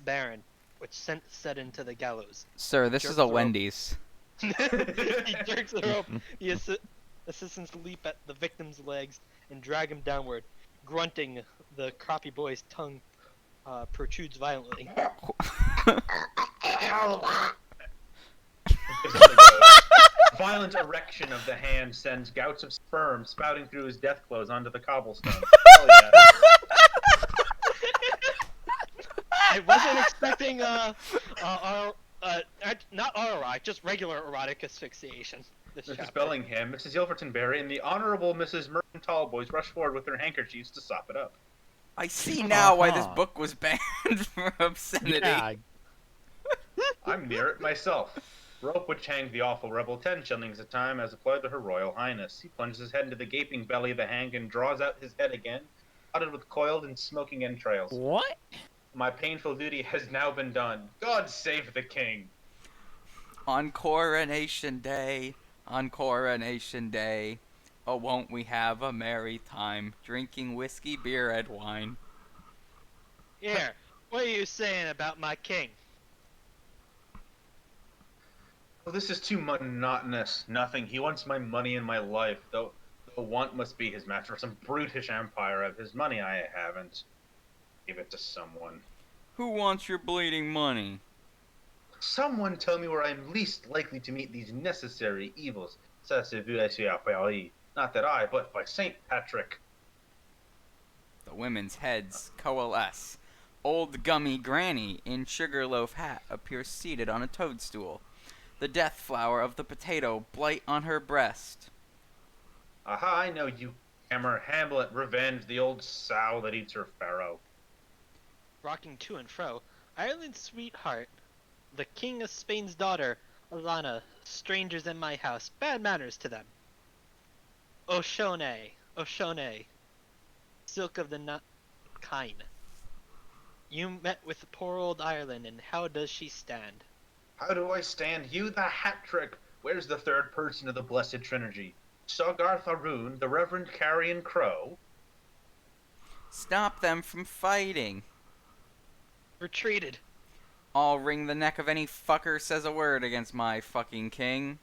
Barron, which sent Seddon to the gallows. Sir, this Jerk is a the rope. Wendy's. He jerks the rope. The assistants leap at the victim's legs and drag him downward. Grunting, the croppy boy's tongue protrudes violently. Violent erection of the hand sends gouts of sperm spouting through his death clothes onto the cobblestone. Hell yeah. I wasn't expecting not autoerotic, just regular erotic asphyxiation. This Mrs. chapter. Bellingham, Mrs. Yelverton Berry, and the Honorable Mrs. Merton Tallboys rush forward with their handkerchiefs to sop it up. I see now why this Uh-huh. book was banned for obscenity. Yeah, I'm near it myself. Rope which hanged the awful rebel 10 shillings a time as applied to her royal highness. He plunges his head into the gaping belly of the hanged and draws out his head again, potted with coiled and smoking entrails. What? My painful duty has now been done. God save the king. On Coronation Day, oh, won't we have a merry time, drinking whiskey, beer, and wine. Here, what are you saying about my king? Oh, this is too monotonous. Nothing. He wants my money and my life, though the want must be his match for some brutish empire of his money I haven't. Give it to someone. Who wants your bleeding money? Someone tell me where I'm least likely to meet these necessary evils. Ça se veut à Paris. Not that I, but by St. Patrick. The women's heads coalesce. Old gummy granny in sugarloaf hat appears seated on a toadstool. The death flower of the potato blight on her breast. Aha, I know you, Hammer. Hamlet, revenge, the old sow that eats her farrow. Rocking to and fro, Ireland's sweetheart, the king of Spain's daughter, Alana, strangers in my house, bad manners to them. Oshone, silk of the kine. You met with poor old Ireland, and how does she stand? How do I stand? You, the hat trick. Where's the third person of the Blessed Trinity? Soggarth Aroon, the Reverend Carrion Crow? Stop them from fighting. Retreated. I'll wring the neck of any fucker says a word against my fucking king.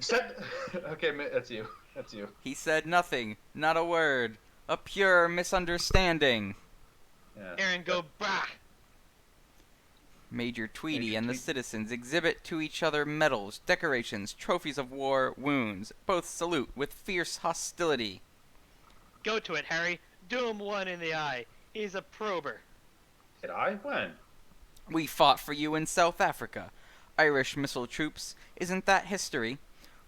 Said... Okay, that's you. That's you. He said nothing, not a word. A pure misunderstanding. Yeah. Aaron, go bah! Major Tweedy Major and the Tweed- citizens exhibit to each other medals, decorations, trophies of war, wounds. Both salute with fierce hostility. Go to it, Harry. Do him one in the eye. He's a prober. Did I? When? We fought for you in South Africa. Irish missile troops. Isn't that history?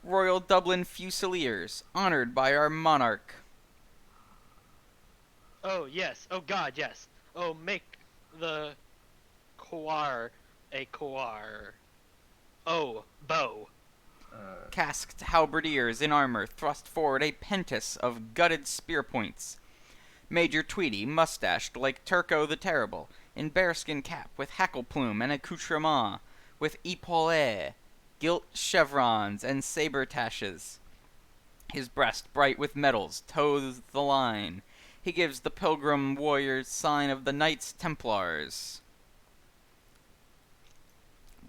Royal Dublin Fusiliers, honored by our monarch. Oh, yes. Oh, God, yes. Oh, make the coir a coir. Oh, bow. Casqued halberdiers in armor thrust forward a pentis of gutted spear points. Major Tweedy, mustached like Turco the Terrible, in bearskin cap with hackle plume and accoutrement, with epaulettes, gilt chevrons, and saber tashes. His breast bright with medals toes the line. He gives the pilgrim warrior's sign of the Knights Templars.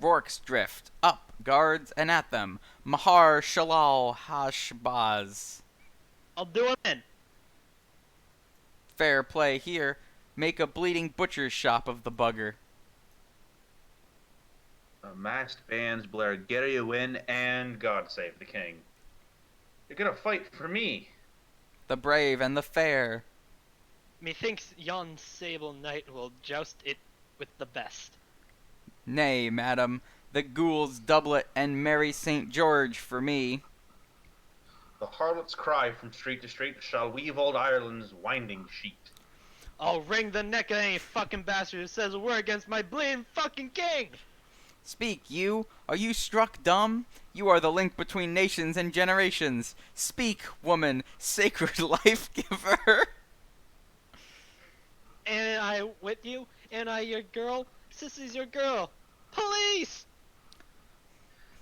Rorke's drift, up, guards, and at them, Mahar Shalal Hashbaz. I'll do him in. Fair play here. Make a bleeding butcher's shop of the bugger. Masked bands blare Gary Win and God Save the King. You're gonna fight for me. The brave and the fair. Methinks yon sable knight will joust it with the best. Nay, madam, the ghoul's doublet and merry St. George for me. The harlot's cry from street to street shall weave old Ireland's winding sheet. I'll wring the neck of any fucking bastard who says a word against my bleeding fucking king! Speak, you! Are you struck dumb? You are the link between nations and generations. Speak, woman, sacred life-giver! And I with you? And I your girl? Sissy's your girl! Police!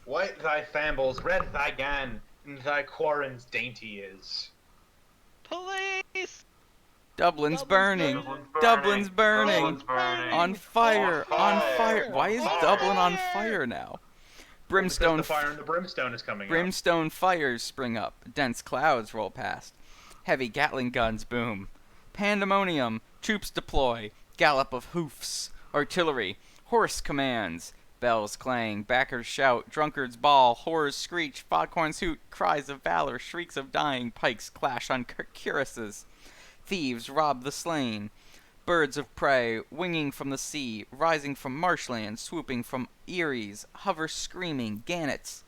White thy fambles, red thy gan, and thy quarren's dainty is. Police! Dublin's Dublin's burning! burning. Dublin's burning! Dublin's burning. On fire! On fire! Why is Fire! Dublin on fire now? Brimstone Because the fire and the brimstone is coming up. Brimstone fires spring up, dense clouds roll past, heavy Gatling guns boom. Pandemonium, troops deploy, gallop of hoofs, artillery, horse commands, bells clang, backers shout, drunkards bawl, horrors screech, foghorns hoot, cries of valor, shrieks of dying, pikes clash on cuirasses. Thieves rob the slain. Birds of prey, winging from the sea, rising from marshland, swooping from eyries, hover screaming, gannets,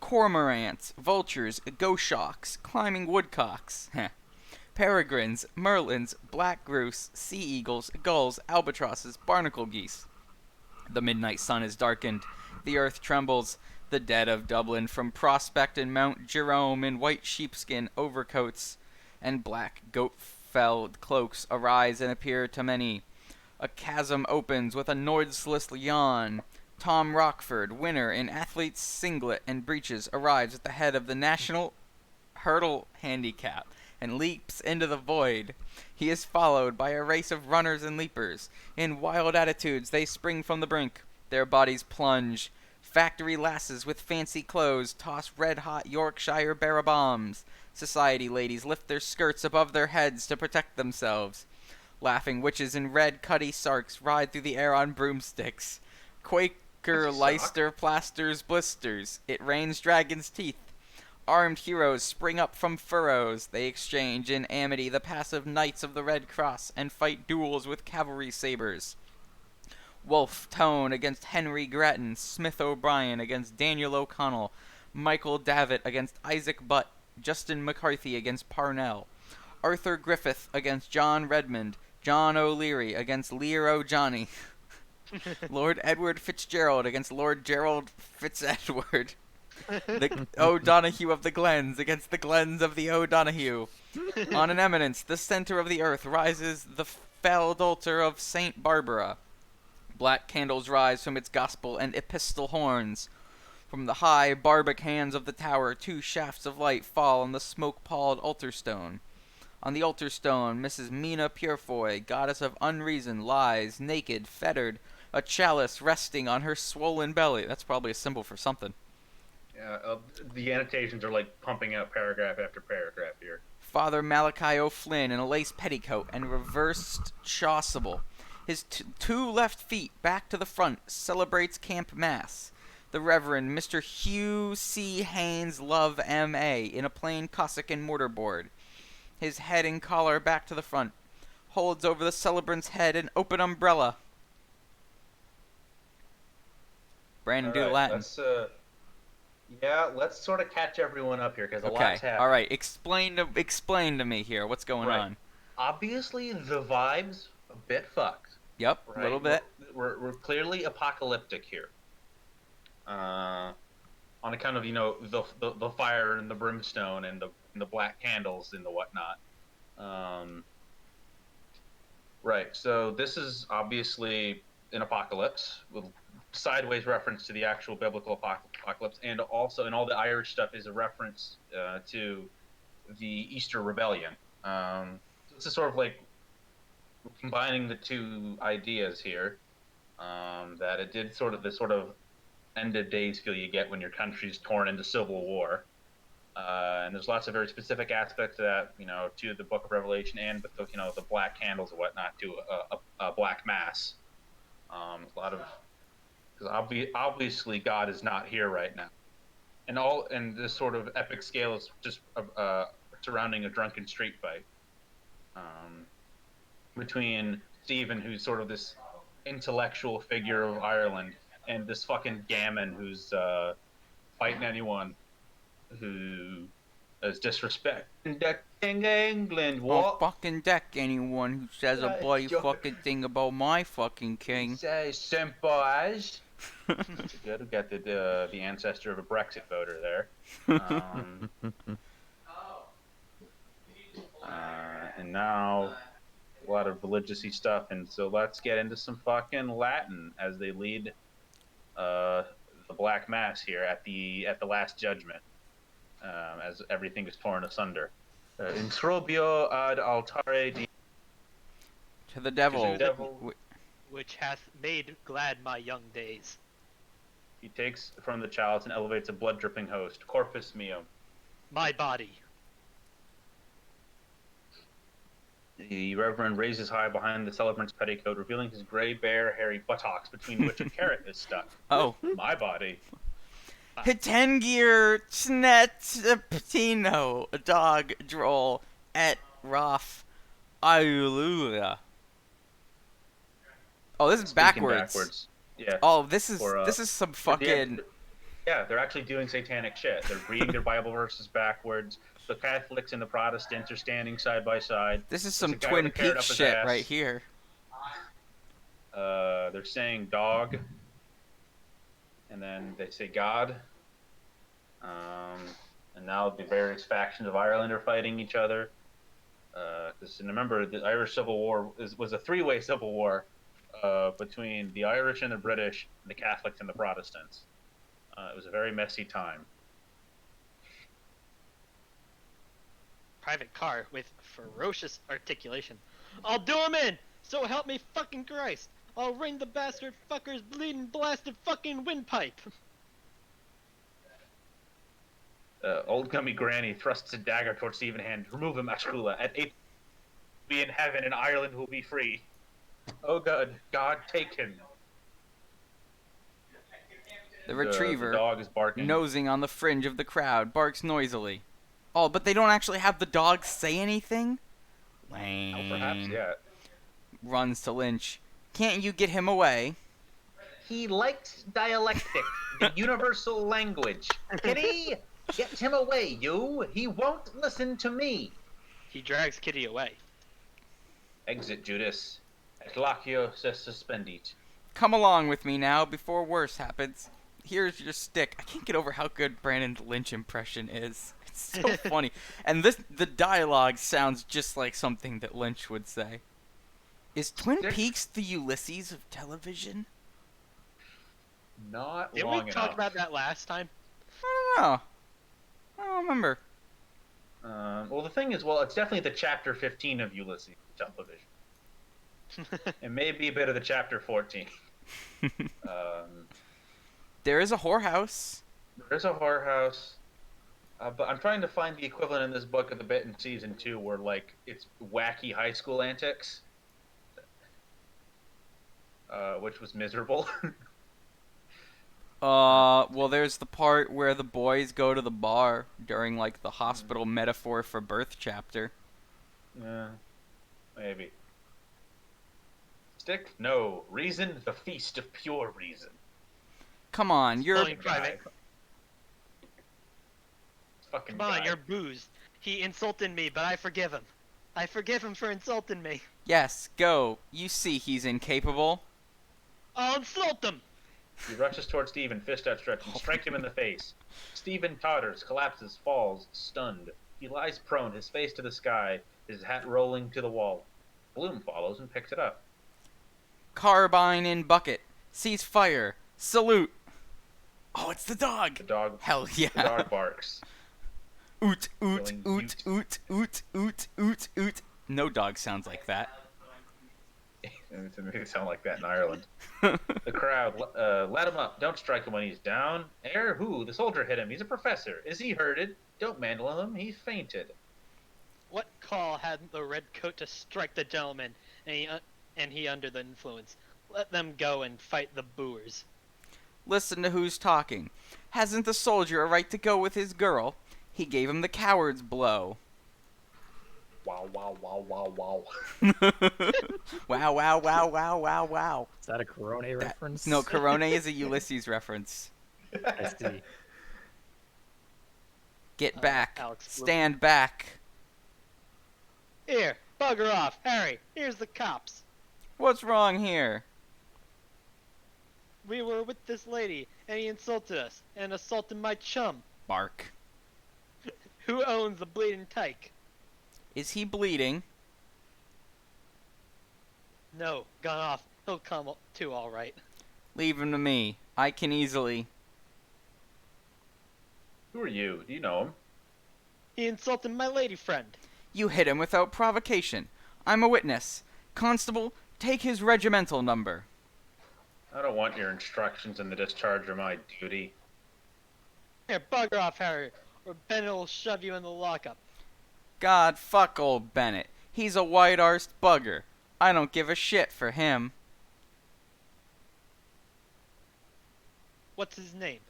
cormorants, vultures, goshawks, climbing woodcocks, peregrines, merlins, black grouse, sea eagles, gulls, albatrosses, barnacle geese. The midnight sun is darkened, the earth trembles, The dead of Dublin from Prospect and Mount Jerome in white sheepskin overcoats and black goat-fell cloaks arise and appear to many. A chasm opens with a noiseless yawn. Tom Rockford, winner in athlete's singlet and breeches, arrives at the head of the national hurdle handicap and leaps into the void. He is followed by a race of runners and leapers. In wild attitudes, they spring from the brink. Their bodies plunge. Factory lasses with fancy clothes toss red-hot Yorkshire barrel bombs. Society ladies lift their skirts above their heads to protect themselves. Laughing witches in red cutty sarks ride through the air on broomsticks. Quaker Leicester plasters blisters. It rains dragons' teeth. Armed heroes spring up from furrows. They exchange in amity the passive knights of the Red Cross and fight duels with cavalry sabers. Wolfe Tone against Henry Grattan, Smith O'Brien against Daniel O'Connell, Michael Davitt against Isaac Butt, Justin McCarthy against Parnell, Arthur Griffith against John Redmond, John O'Leary against Lear O'Johnny, Lord Edward Fitzgerald against Lord Gerald Fitzedward, the O'Donoghue of the Glens against the Glens of the O'Donoghue. On an eminence, the center of the earth, rises the felled altar of Saint Barbara. Black candles rise from its gospel and epistle horns. From the high barbicans of the tower, 2 shafts of light fall on the smoke-palled altar stone. On the altar stone, Mrs. Mina Purefoy, goddess of unreason, lies, naked, fettered, a chalice resting on her swollen belly. That's probably a symbol for something. Yeah, the annotations are like pumping out paragraph after paragraph here. Father Malachi O'Flynn in a lace petticoat and reversed chasuble. His 2 left feet back to the front, celebrates camp mass. The Reverend Mr. Hugh C. Haynes Love M.A. in a plain cassock and mortarboard. His head and collar back to the front. Holds over the celebrant's head an open umbrella. Brandon, do the Latin. Let's sort of catch everyone up here because a lot's Okay, happening. alright, explain to me here what's going Right. on. Obviously, the vibe's a bit fucked. Yep, a Right? little bit. We're clearly apocalyptic here. On account of the fire and the brimstone and the black candles and the whatnot. Right. So this is obviously an apocalypse with sideways reference to the actual biblical apocalypse, and also, and all the Irish stuff is a reference to the Easter Rebellion. This is sort of like combining the 2 ideas here. That it did sort of the sort of end of days feel you get when your country's torn into civil war. And there's lots of very specific aspects to that, to the Book of Revelation and with the black candles and whatnot to a black mass. A lot of, because obviously God is not here right now, and this sort of epic scale is just surrounding a drunken street fight between Stephen, who's sort of this intellectual figure of Ireland, and this fucking gammon who's fighting anyone who is disrespecting the King of England. Won't What? fucking deck anyone who says a Yeah, bloody sure. fucking thing about my fucking king. Say simple as. Good to get the ancestor of a Brexit voter there. And now a lot of religious-y stuff, and so let's get into some fucking Latin as they lead the Black Mass here at the Last Judgment, as everything is torn asunder. Introbio ad altare di To the devil. To the devil. Which hath made glad my young days. He takes from the chalice and elevates a blood-dripping host. Corpus meum. My body. The Reverend raises high behind the celebrant's petticoat, revealing his gray, bare, hairy buttocks between which a carrot is stuck. Oh. My body. Hitengir Tnetptino, a dog droll et Roth Iulula. Oh, this is Speaking backwards. Yeah. Oh, this is For, some fucking. Yeah, they're actually doing satanic shit. They're reading their Bible verses backwards. The Catholics and the Protestants are standing side by side. This is There's some a guy Twin with a carrot Peaks up his shit ass. right here. They're saying dog, and then they say God, And now the various factions of Ireland are fighting each other. Because remember, the Irish Civil War was a three-way civil war between the Irish and the British, and the Catholics and the Protestants. It was a very messy time. Private Carr with ferocious articulation. I'll do him in! So help me fucking Christ! I'll ring the bastard fucker's bleeding blasted fucking windpipe! Old Gummy Granny thrusts a dagger towards Stephen Hand. Remove him, Ashkula. At 8 be in heaven and Ireland will be free. Oh God, God take him. The retriever, the dog is barking. nosing on the fringe of the crowd, barks noisily. Oh, but they don't actually have the dog say anything? Lame. Oh, perhaps, yeah. Runs to Lynch. Can't you get him away? He likes dialectic, the universal language. Kitty, get him away, you. He won't listen to me. He drags Kitty away. Exit, Judas. Et laccio se suspendit. Come along with me now before worse happens. Here's your stick. I can't get over how good Brandon's Lynch impression is. It's so funny. And the dialogue sounds just like something that Lynch would say. Is Twin Stick? Peaks the Ulysses of television? Not Didn't long we talk enough. about that last time? I don't know. I don't remember. Well, the thing is, it's definitely the chapter 15 of Ulysses television. It may be a bit of the chapter 14. There is a whorehouse. There's a whorehouse. But I'm trying to find the equivalent in this book of the bit in season 2 where, like, it's wacky high school antics. Which was miserable. Well, there's the part where the boys go to the bar during, like, the hospital metaphor for birth chapter. Yeah, maybe. Stick? No. Reason? The feast of pure reason. Come on, you're... Calling Private. Fucking Come on, guy. you're boozed. He insulted me, but I forgive him. I forgive him for insulting me. Yes, go. You see he's incapable. I'll insult him! He rushes towards Stephen, fist outstretched, and strikes him in the face. Stephen totters, collapses, falls, stunned. He lies prone, his face to the sky, his hat rolling to the wall. Bloom follows and picks it up. Carbine in bucket. Cease fire. Salute. Oh, it's the dog. The dog, Hell yeah. the dog barks. Oot, oot, Feeling oot, oot, oot, oot, oot, oot. No dog sounds like that. It makes it sound like that in Ireland. The crowd, let him up. Don't strike him when he's down. Who? The soldier hit him. He's a professor. Is he hurted? Don't mantle him. He fainted. What call had the red coat to strike the gentleman, and he under the influence? Let them go and fight the booers. Listen to who's talking. Hasn't the soldier a right to go with his girl? He gave him the coward's blow. Wow, wow, wow, wow, wow. Wow, wow, wow, wow, wow, wow. Is that a Corone reference? No, Corone is a Ulysses reference. I see. Get back. Alex Bloom. Stand back. Here, bugger off, Harry. Here's the cops. What's wrong here? We were with this lady, and he insulted us, and assaulted my chum. Bark. Who owns the bleeding tyke? Is he bleeding? No, gone off. He'll come to all right. Leave him to me. I can easily. Who are you? Do you know him? He insulted my lady friend. You hit him without provocation. I'm a witness. Constable, take his regimental number. I don't want your instructions in the discharge of my duty. Here, bugger off, Harry, or Bennett will shove you in the lockup. God, fuck old Bennett. He's a white-arsed bugger. I don't give a shit for him. What's his name?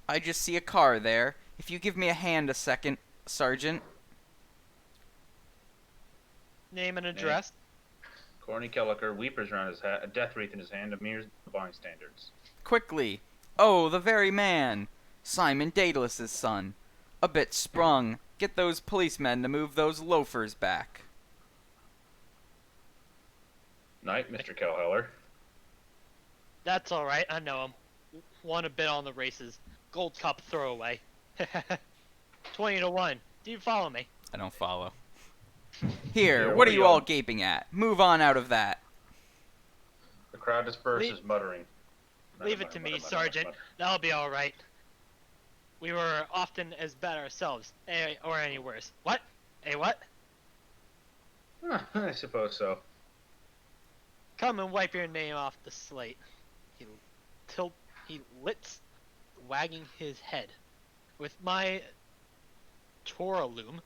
I just see a car there. If you give me a hand a second, Sergeant. Name and address? Corny Kelliker, weepers around his hat, a death wreath in his hand, amires the bystanders. Quickly. Oh, the very man. Simon Daedalus' son. A bit sprung. Get those policemen to move those loafers back. Night, Mr. Kelheller. That's alright, I know him. Won a bit on the races. Gold Cup throwaway. 20 to 1. Do you follow me? I don't follow. Here, Yeah, what are we you all all- gaping at? Move on out of that. The crowd disperses, Leave- muttering. Leave it to me, Sergeant. That'll be all right. We were often as bad ourselves, or any worse. What? What? I suppose so. Come and wipe your name off the slate. He lits, wagging his head. With my Toraloom.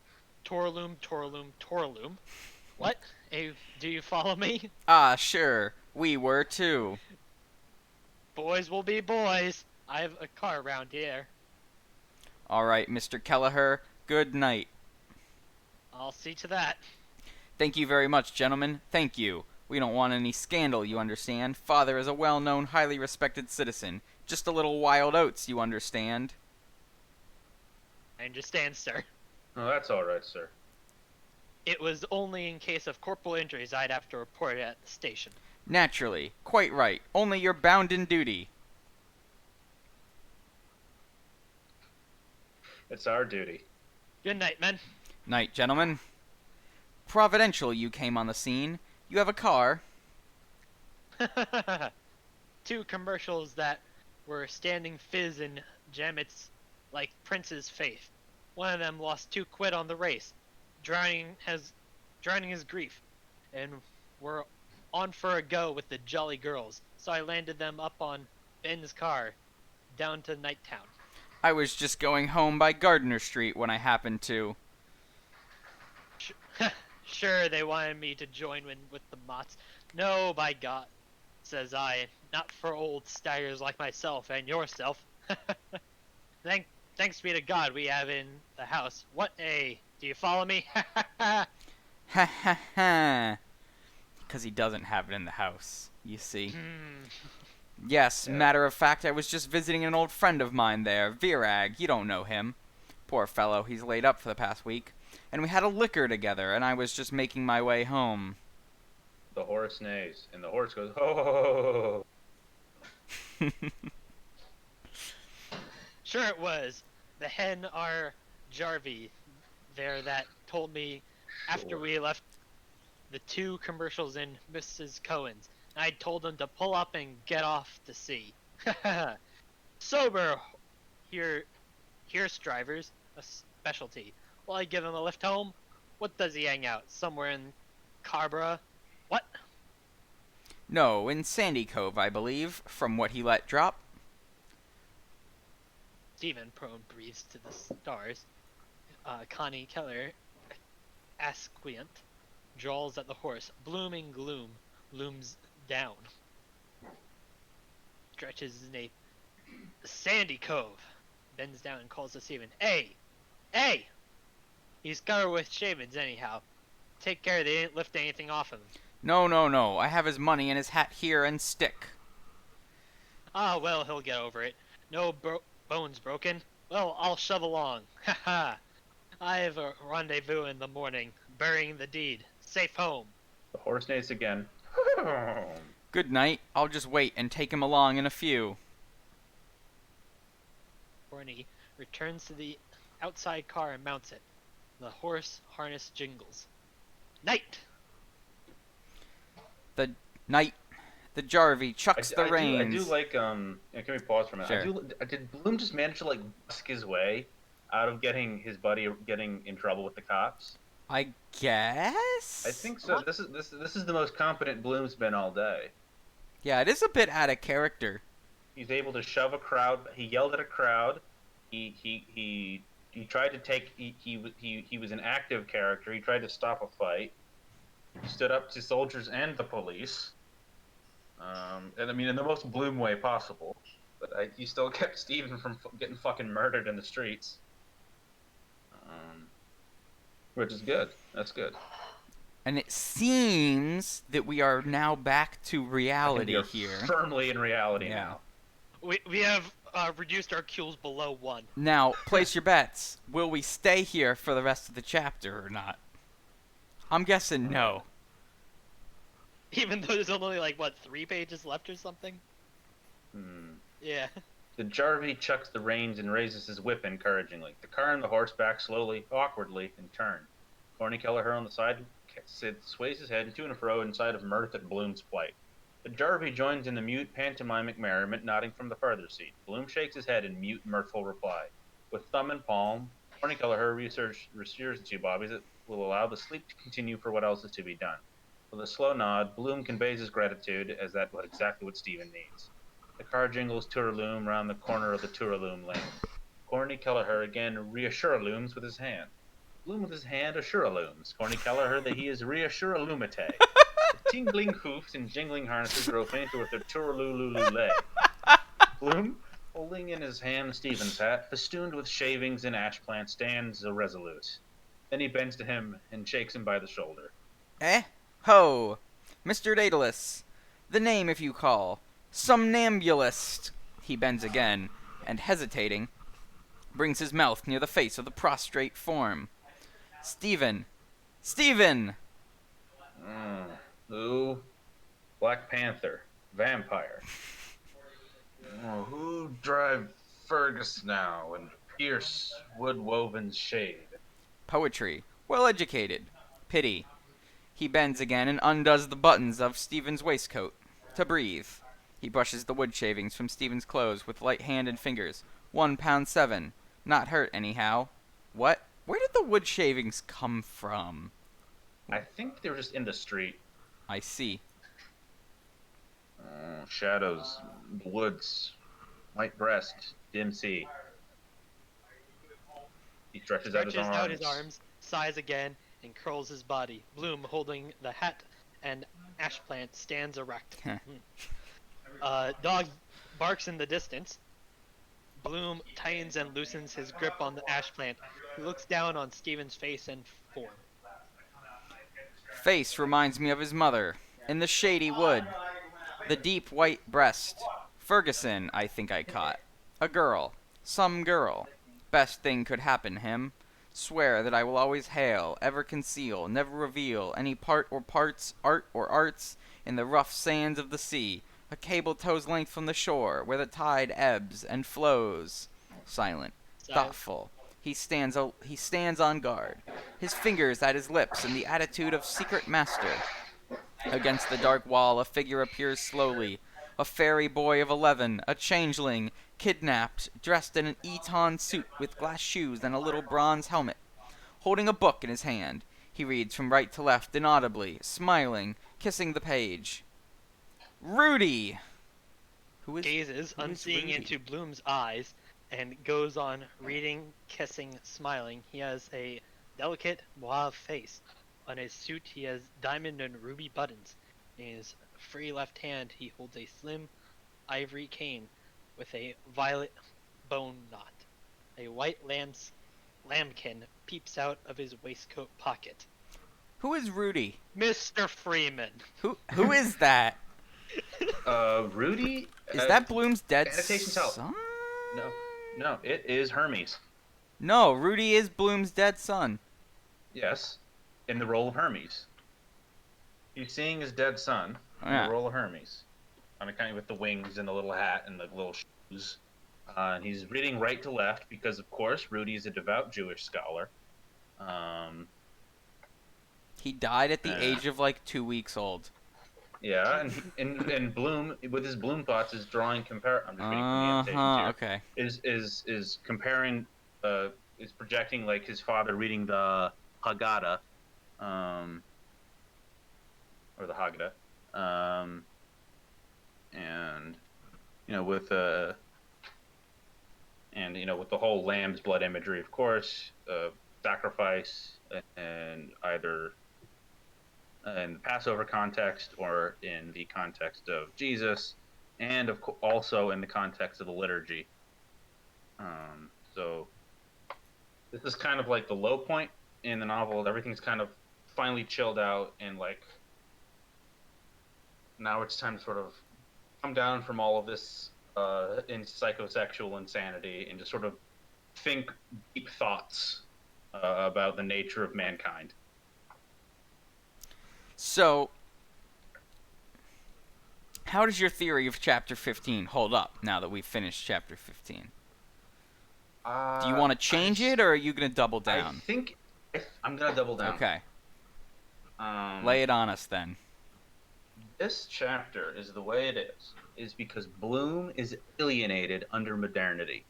What? Do you follow me? Ah, sure. We were too. Boys will be boys. I have a car around here. All right, Mr. Kelleher. Good night. I'll see to that. Thank you very much, gentlemen. Thank you. We don't want any scandal, you understand. Father is a well-known, highly respected citizen. Just a little wild oats, you understand. I understand, sir. Oh, that's all right, sir. It was only in case of corporal injuries I'd have to report it at the station. Naturally. Quite right. Only you're bound in duty. It's our duty. Good night, men. Night, gentlemen. Providential you came on the scene. You have a car. 2 commercials that were standing fizz in Jamet's like Prince's faith. One of them lost 2 quid on the race, drowning his grief, and we're on for a go with the jolly girls. So I landed them up on Ben's car, down to Nighttown. I was just going home by Gardner Street when I happened to. Sure, they wanted me to join in with the Mots. No, by God, says I, not for old staggers like myself and yourself. Thanks be to God we have in the house. What a... Do you follow me? Ha ha ha. Because he doesn't have it in the house, you see. Yes, Yeah. matter of fact, I was just visiting an old friend of mine there, Virag. You don't know him. Poor fellow, he's laid up for the past week. And we had a liquor together, and I was just making my way home. The horse neighs, and the horse goes, ho, ho, ho, ho, ho. Sure it was. The hen R. Jarvie there that told me after Sure. we left the 2 commercials in Mrs. Cohen's. I told them to pull up and get off to sea. Sober here's drivers, a specialty. Will I give him a lift home? What does he hang out? Somewhere in Carborough? What? No, in Sandy Cove, I believe, from what he let drop. Stephen prone breathes to the stars. Connie Keller, asquient, drawls at the horse. Blooming gloom looms down. Stretches his nape. Sandy Cove. Bends down and calls to Stephen. Hey! He's covered with shavings anyhow. Take care they didn't lift anything off him. No, no, no. I have his money and his hat here and stick. Ah, well, he'll get over it. No bones broken? Well, I'll shove along. Ha ha! I have a rendezvous in the morning. Burying the deed. Safe home. The horse neighs again. Good night. I'll just wait and take him along in a few. Corny returns to the outside car and mounts it. The horse harness jingles. Night! Night. The Jarvie chucks the reins. I do like, yeah, can we pause for a minute? Sure. Did Bloom just manage to, like, busk his way out of getting his buddy getting in trouble with the cops? I guess? I think so. This is the most competent Bloom's been all day. Yeah, it is a bit out of character. He's able to shove a crowd. He yelled at a crowd. He tried to take. He was an active character. He tried to stop a fight. He stood up to soldiers and the police. And I mean, in the most Bloom way possible. But he still kept Steven from getting fucking murdered in the streets. Which is good. That's good. And it seems that we are now back to reality We are here. firmly in reality Yeah. now. We have reduced our kills below 1. Now, place your bets. Will we stay here for the rest of the chapter or not? I'm guessing no. Even though there's only like, what, 3 pages left or something? Hmm. Yeah. The Jarvie chucks the reins and raises his whip encouragingly. The car and the horse back slowly, awkwardly, and turn. Corny Kelleher on the side sways his head to and fro in sight of mirth at Bloom's plight. The Jarvie joins in the mute, pantomimic merriment, nodding from the farther seat. Bloom shakes his head in mute, mirthful reply. With thumb and palm, Corny Kelleher reassures the two bobbies that will allow the sleep to continue for what else is to be done. With a slow nod, Bloom conveys his gratitude as that was exactly what Stephen needs. The car jingles Touraloom round the corner of the Touraloom lane. Corny Kelleher again reassuralooms with his hand. Bloom with his hand assuralooms. Corny Kelleher that he is reassuralumate. The tingling hoofs and jingling harnesses grow fainter with their Touralululule. Bloom, holding in his hand Stephen's hat, festooned with shavings and ash plants, stands irresolute. Then he bends to him and shakes him by the shoulder. Eh? Ho! Mr. Daedalus. The name, if you call. Somnambulist. He bends again, and hesitating, brings his mouth near the face of the prostrate form. Stephen! Stephen! Who? Black Panther. Vampire. Who drive Fergus now and pierce wood-woven's shade? Poetry. Well educated. Pity. He bends again and undoes the buttons of Stephen's waistcoat. To breathe. He brushes the wood shavings from Stephen's clothes with light hand and fingers. 1 pound 7. Not hurt anyhow. What? Where did the wood shavings come from? I think they were just in the street. I see. Shadows, woods, white breast, dim sea. He stretches out his arms. Sighs again, and curls his body. Bloom, holding the hat and ash plant, stands erect. Dog barks in the distance. Bloom tightens and loosens his grip on the ash plant. He looks down on Stephen's face and form. Face reminds me of his mother. In the shady wood. The deep white breast. Ferguson, I think I caught. A girl. Some girl. Best thing could happen him. Swear that I will always hail, ever conceal, never reveal any part or parts, art or arts, in the rough sands of the sea, a cable tow's length from the shore, where the tide ebbs and flows. Silent. Thoughtful. He stands on guard, his fingers at his lips in the attitude of secret master. Against the dark wall a figure appears slowly, a fairy boy of 11, a changeling, kidnapped, dressed in an Eton suit with glass shoes and a little bronze helmet. Holding a book in his hand, he reads from right to left inaudibly, smiling, kissing the page. Rudy! Gazes, unseeing into Bloom's eyes, and goes on reading, kissing, smiling. He has a delicate, mauve face. On his suit, he has diamond and ruby buttons. In his free left hand, he holds a slim ivory cane with a violet bone knot. A white lambkin peeps out of his waistcoat pocket. Who is Rudy? Mr. Freeman. Who is that? Rudy? Is that Bloom's dead Annotation tell. son? No, it is Hermes. No, Rudy is Bloom's dead son. Yes, in the role of Hermes. He's seeing his dead son in Yeah. the role of Hermes. On account with the wings and the little hat and the little shoes. And he's reading right to left because, of course, Rudy is a devout Jewish scholar. He died at the age of like 2 weeks old. Yeah, and Bloom, with his Bloom thoughts, is drawing I'm just reading from the annotations here. Okay. Is comparing, is projecting like his father reading the Haggadah, or the Haggadah, and with with the whole lamb's blood imagery, of course, sacrifice, and either in the Passover context or in the context of Jesus, and also in the context of the liturgy. So this is kind of like the low point in the novel. Everything's kind of finally chilled out, and like now it's time to sort of come down from all of this in psychosexual insanity and just sort of think deep thoughts about the nature of mankind. So, How does your theory of chapter 15 hold up now that we've finished chapter 15? Do you want to change it, or are you going to double I down? think I'm gonna double down. Okay. Um, Lay it on us then. This chapter is the way it is because Bloom is alienated under modernity.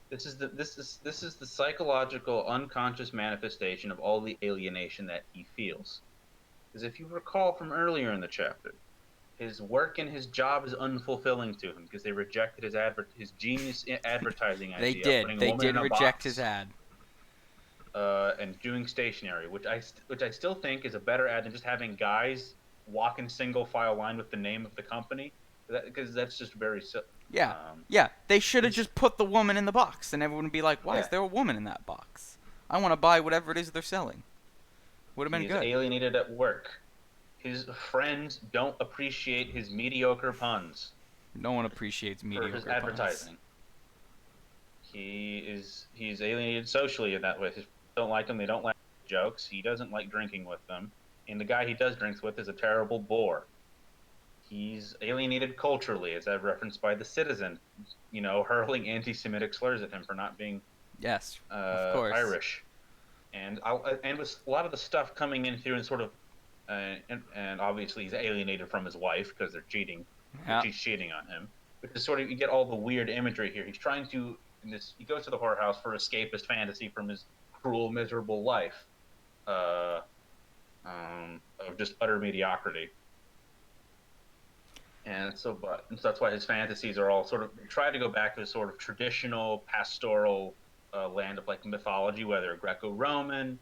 This is the psychological unconscious manifestation of all the alienation that he feels. Because if you recall from earlier in the chapter, his work and his job is unfulfilling to him because they rejected his genius advertising They idea. did. Putting a They woman did in a reject box, his ad. and doing stationery, which I still think is a better ad than just having guys walk in single file line with the name of the company, because that's just very Yeah. Yeah. They should have it's- just put the woman in the box, and everyone would be like, "Why is Yeah. there a woman in that box? I want to buy whatever it is they're selling." Would have been He is good. alienated at work. His friends don't appreciate his mediocre puns No one appreciates for mediocre his puns. advertising. He's alienated socially in that way. His friends don't like him. They don't like jokes. He doesn't like drinking with them. And the guy he does drinks with is a terrible bore. He's alienated culturally, as I've referenced by the Citizen, hurling anti-Semitic slurs at him for not being Yes, of course. Irish. And with a lot of the stuff coming in through and sort of, and obviously he's alienated from his wife because they're cheating. Yeah. She's cheating on him. Which is sort of, you get all the weird imagery here. He's trying to, he goes to the whorehouse for escapist fantasy from his cruel, miserable life, of just utter mediocrity. And so that's why his fantasies are all sort of try to go back to a sort of traditional pastoral land of like mythology, whether Greco-Roman.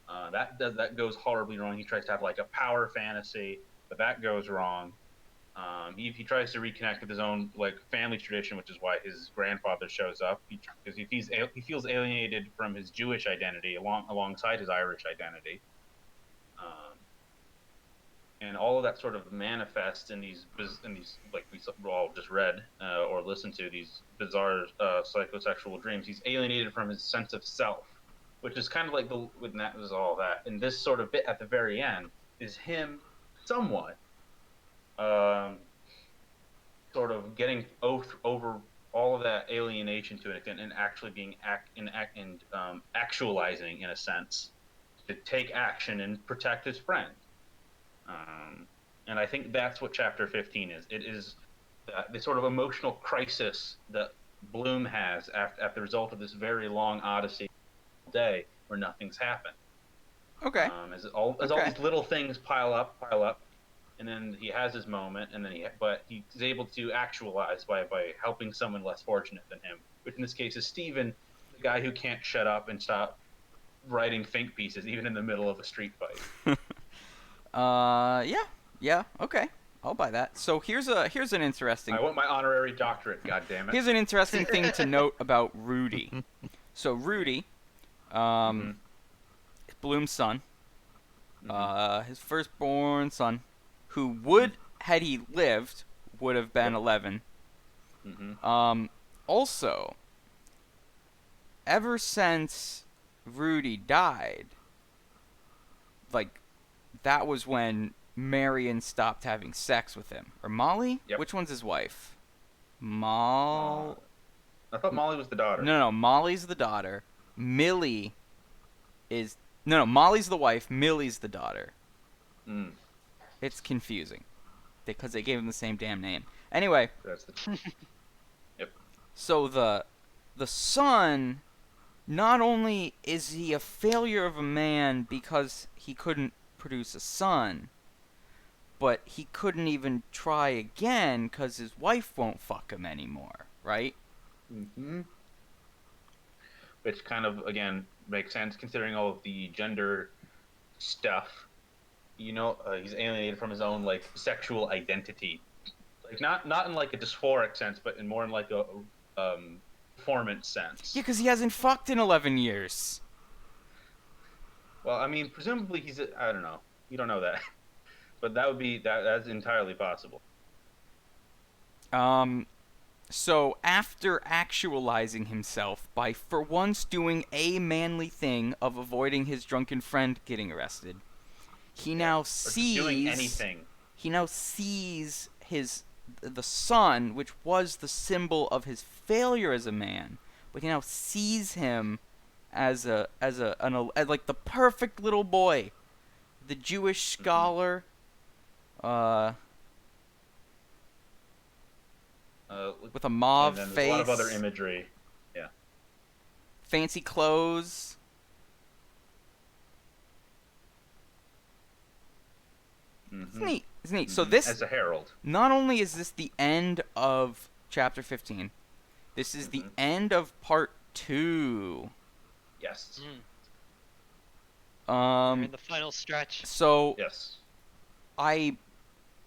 That goes horribly wrong. He tries to have like a power fantasy, but that goes wrong. He tries to reconnect with his own like family tradition, which is why his grandfather shows up. Because he feels alienated from his Jewish identity alongside his Irish identity. And all of that sort of manifests in these like we all just read or listened to, these bizarre psychosexual dreams. He's alienated from his sense of self, which is kind of like when that was all that. And this sort of bit at the very end is him somewhat sort of getting over all of that alienation to an extent and actually being actualizing in a sense to take action and protect his friend. And I think that's what chapter 15 is. It is the sort of emotional crisis that Bloom has after the result of this very long odyssey day where nothing's happened. Okay. As all these little things pile up, and then he has his moment, and then he's able to actualize by helping someone less fortunate than him, which in this case is Steven, the guy who can't shut up and stop writing think pieces even in the middle of a street fight. Yeah, okay. I'll buy that. So here's an interesting. I want my honorary doctorate, goddammit. Here's an interesting thing to note about Rudy. So Rudy, Bloom's son, his firstborn son, who would, had he lived, would have been 11. Also, ever since Rudy died, like, that was when Marion stopped having sex with him. Or Molly? Yep. Which one's his wife? I thought Molly was the daughter. No, Molly's the daughter. Millie is... No, Molly's the wife. Millie's the daughter. It's confusing. Because they gave him the same damn name. Anyway. That's the... Yep. So the son, not only is he a failure of a man because he couldn't produce a son, but he couldn't even try again because his wife won't fuck him anymore, right? Which kind of, again, makes sense considering all of the gender stuff. He's alienated from his own, like, sexual identity. Like, not in, like, a dysphoric sense, but more in, like, a performance sense. Yeah, because he hasn't fucked in 11 years. Well, I mean, presumably I don't know. You don't know that. But that's entirely possible. So after actualizing himself by for once doing a manly thing of avoiding his drunken friend getting arrested, he now sees... Or doing anything. he now sees the sun, which was the symbol of his failure as a man, but he now sees him as as like the perfect little boy, the Jewish scholar. With a mauve and then face, there's a lot of other imagery. Yeah. fancy clothes. It's Mhm. neat. It's neat. So Mhm. this, as a herald. not only is this the end of chapter 15, this is the Mhm. end of part 2. Yes. We're in the final stretch. So Yes. I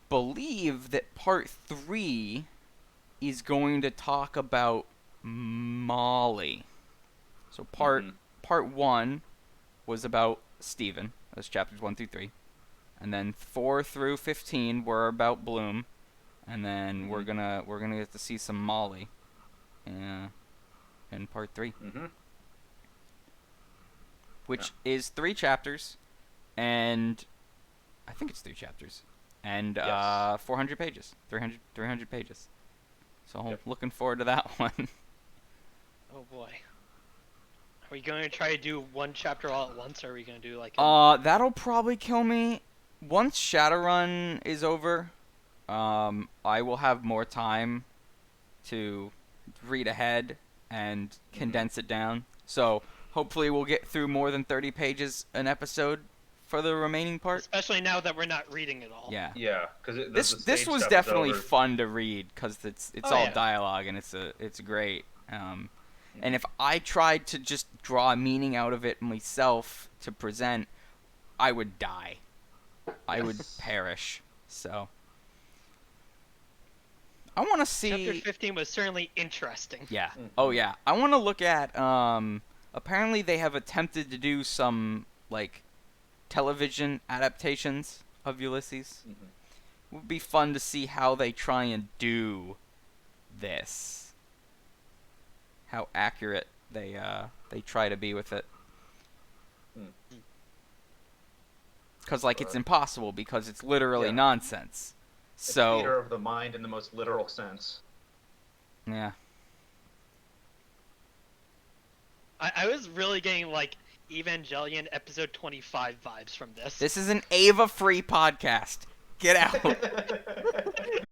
believe that part 3 is going to talk about Molly. So Mhm. part 1 was about Stephen. That's chapters 1 through 3. And then 4 through 15 were about Bloom. And then we're gonna get to see some Molly in part 3. Mhm. Which is 3 chapters, and I think it's 3 chapters, and Yes. 400 pages, 300 pages. So Yep. looking forward to that one. Oh boy. Are we going to try to do one chapter all at once, or are we going to do like? That'll probably kill me. Once Shadowrun is over, I will have more time to read ahead and condense it down. So hopefully we'll get through more than 30 pages an episode for the remaining part. Especially now that we're not reading it all. Yeah. Yeah, because This was definitely fun to read because it's Oh, all yeah. dialogue and it's great. And if I tried to just draw a meaning out of it myself to present, I would die. I would Yes. perish. So I want to Chapter see. 15 was certainly interesting. Yeah. Mhm. Oh yeah. I want to look at. Apparently they have attempted to do some like television adaptations of Ulysses. Mhm. Would be fun to see how they try and do this. How accurate they try to be with it. Hmm. Because like it's impossible because it's literally Yeah. nonsense. It's So theater of the mind in the most literal sense. yeah. I was really getting like Evangelion episode 25 vibes from this. This is an Ava free podcast. Get out.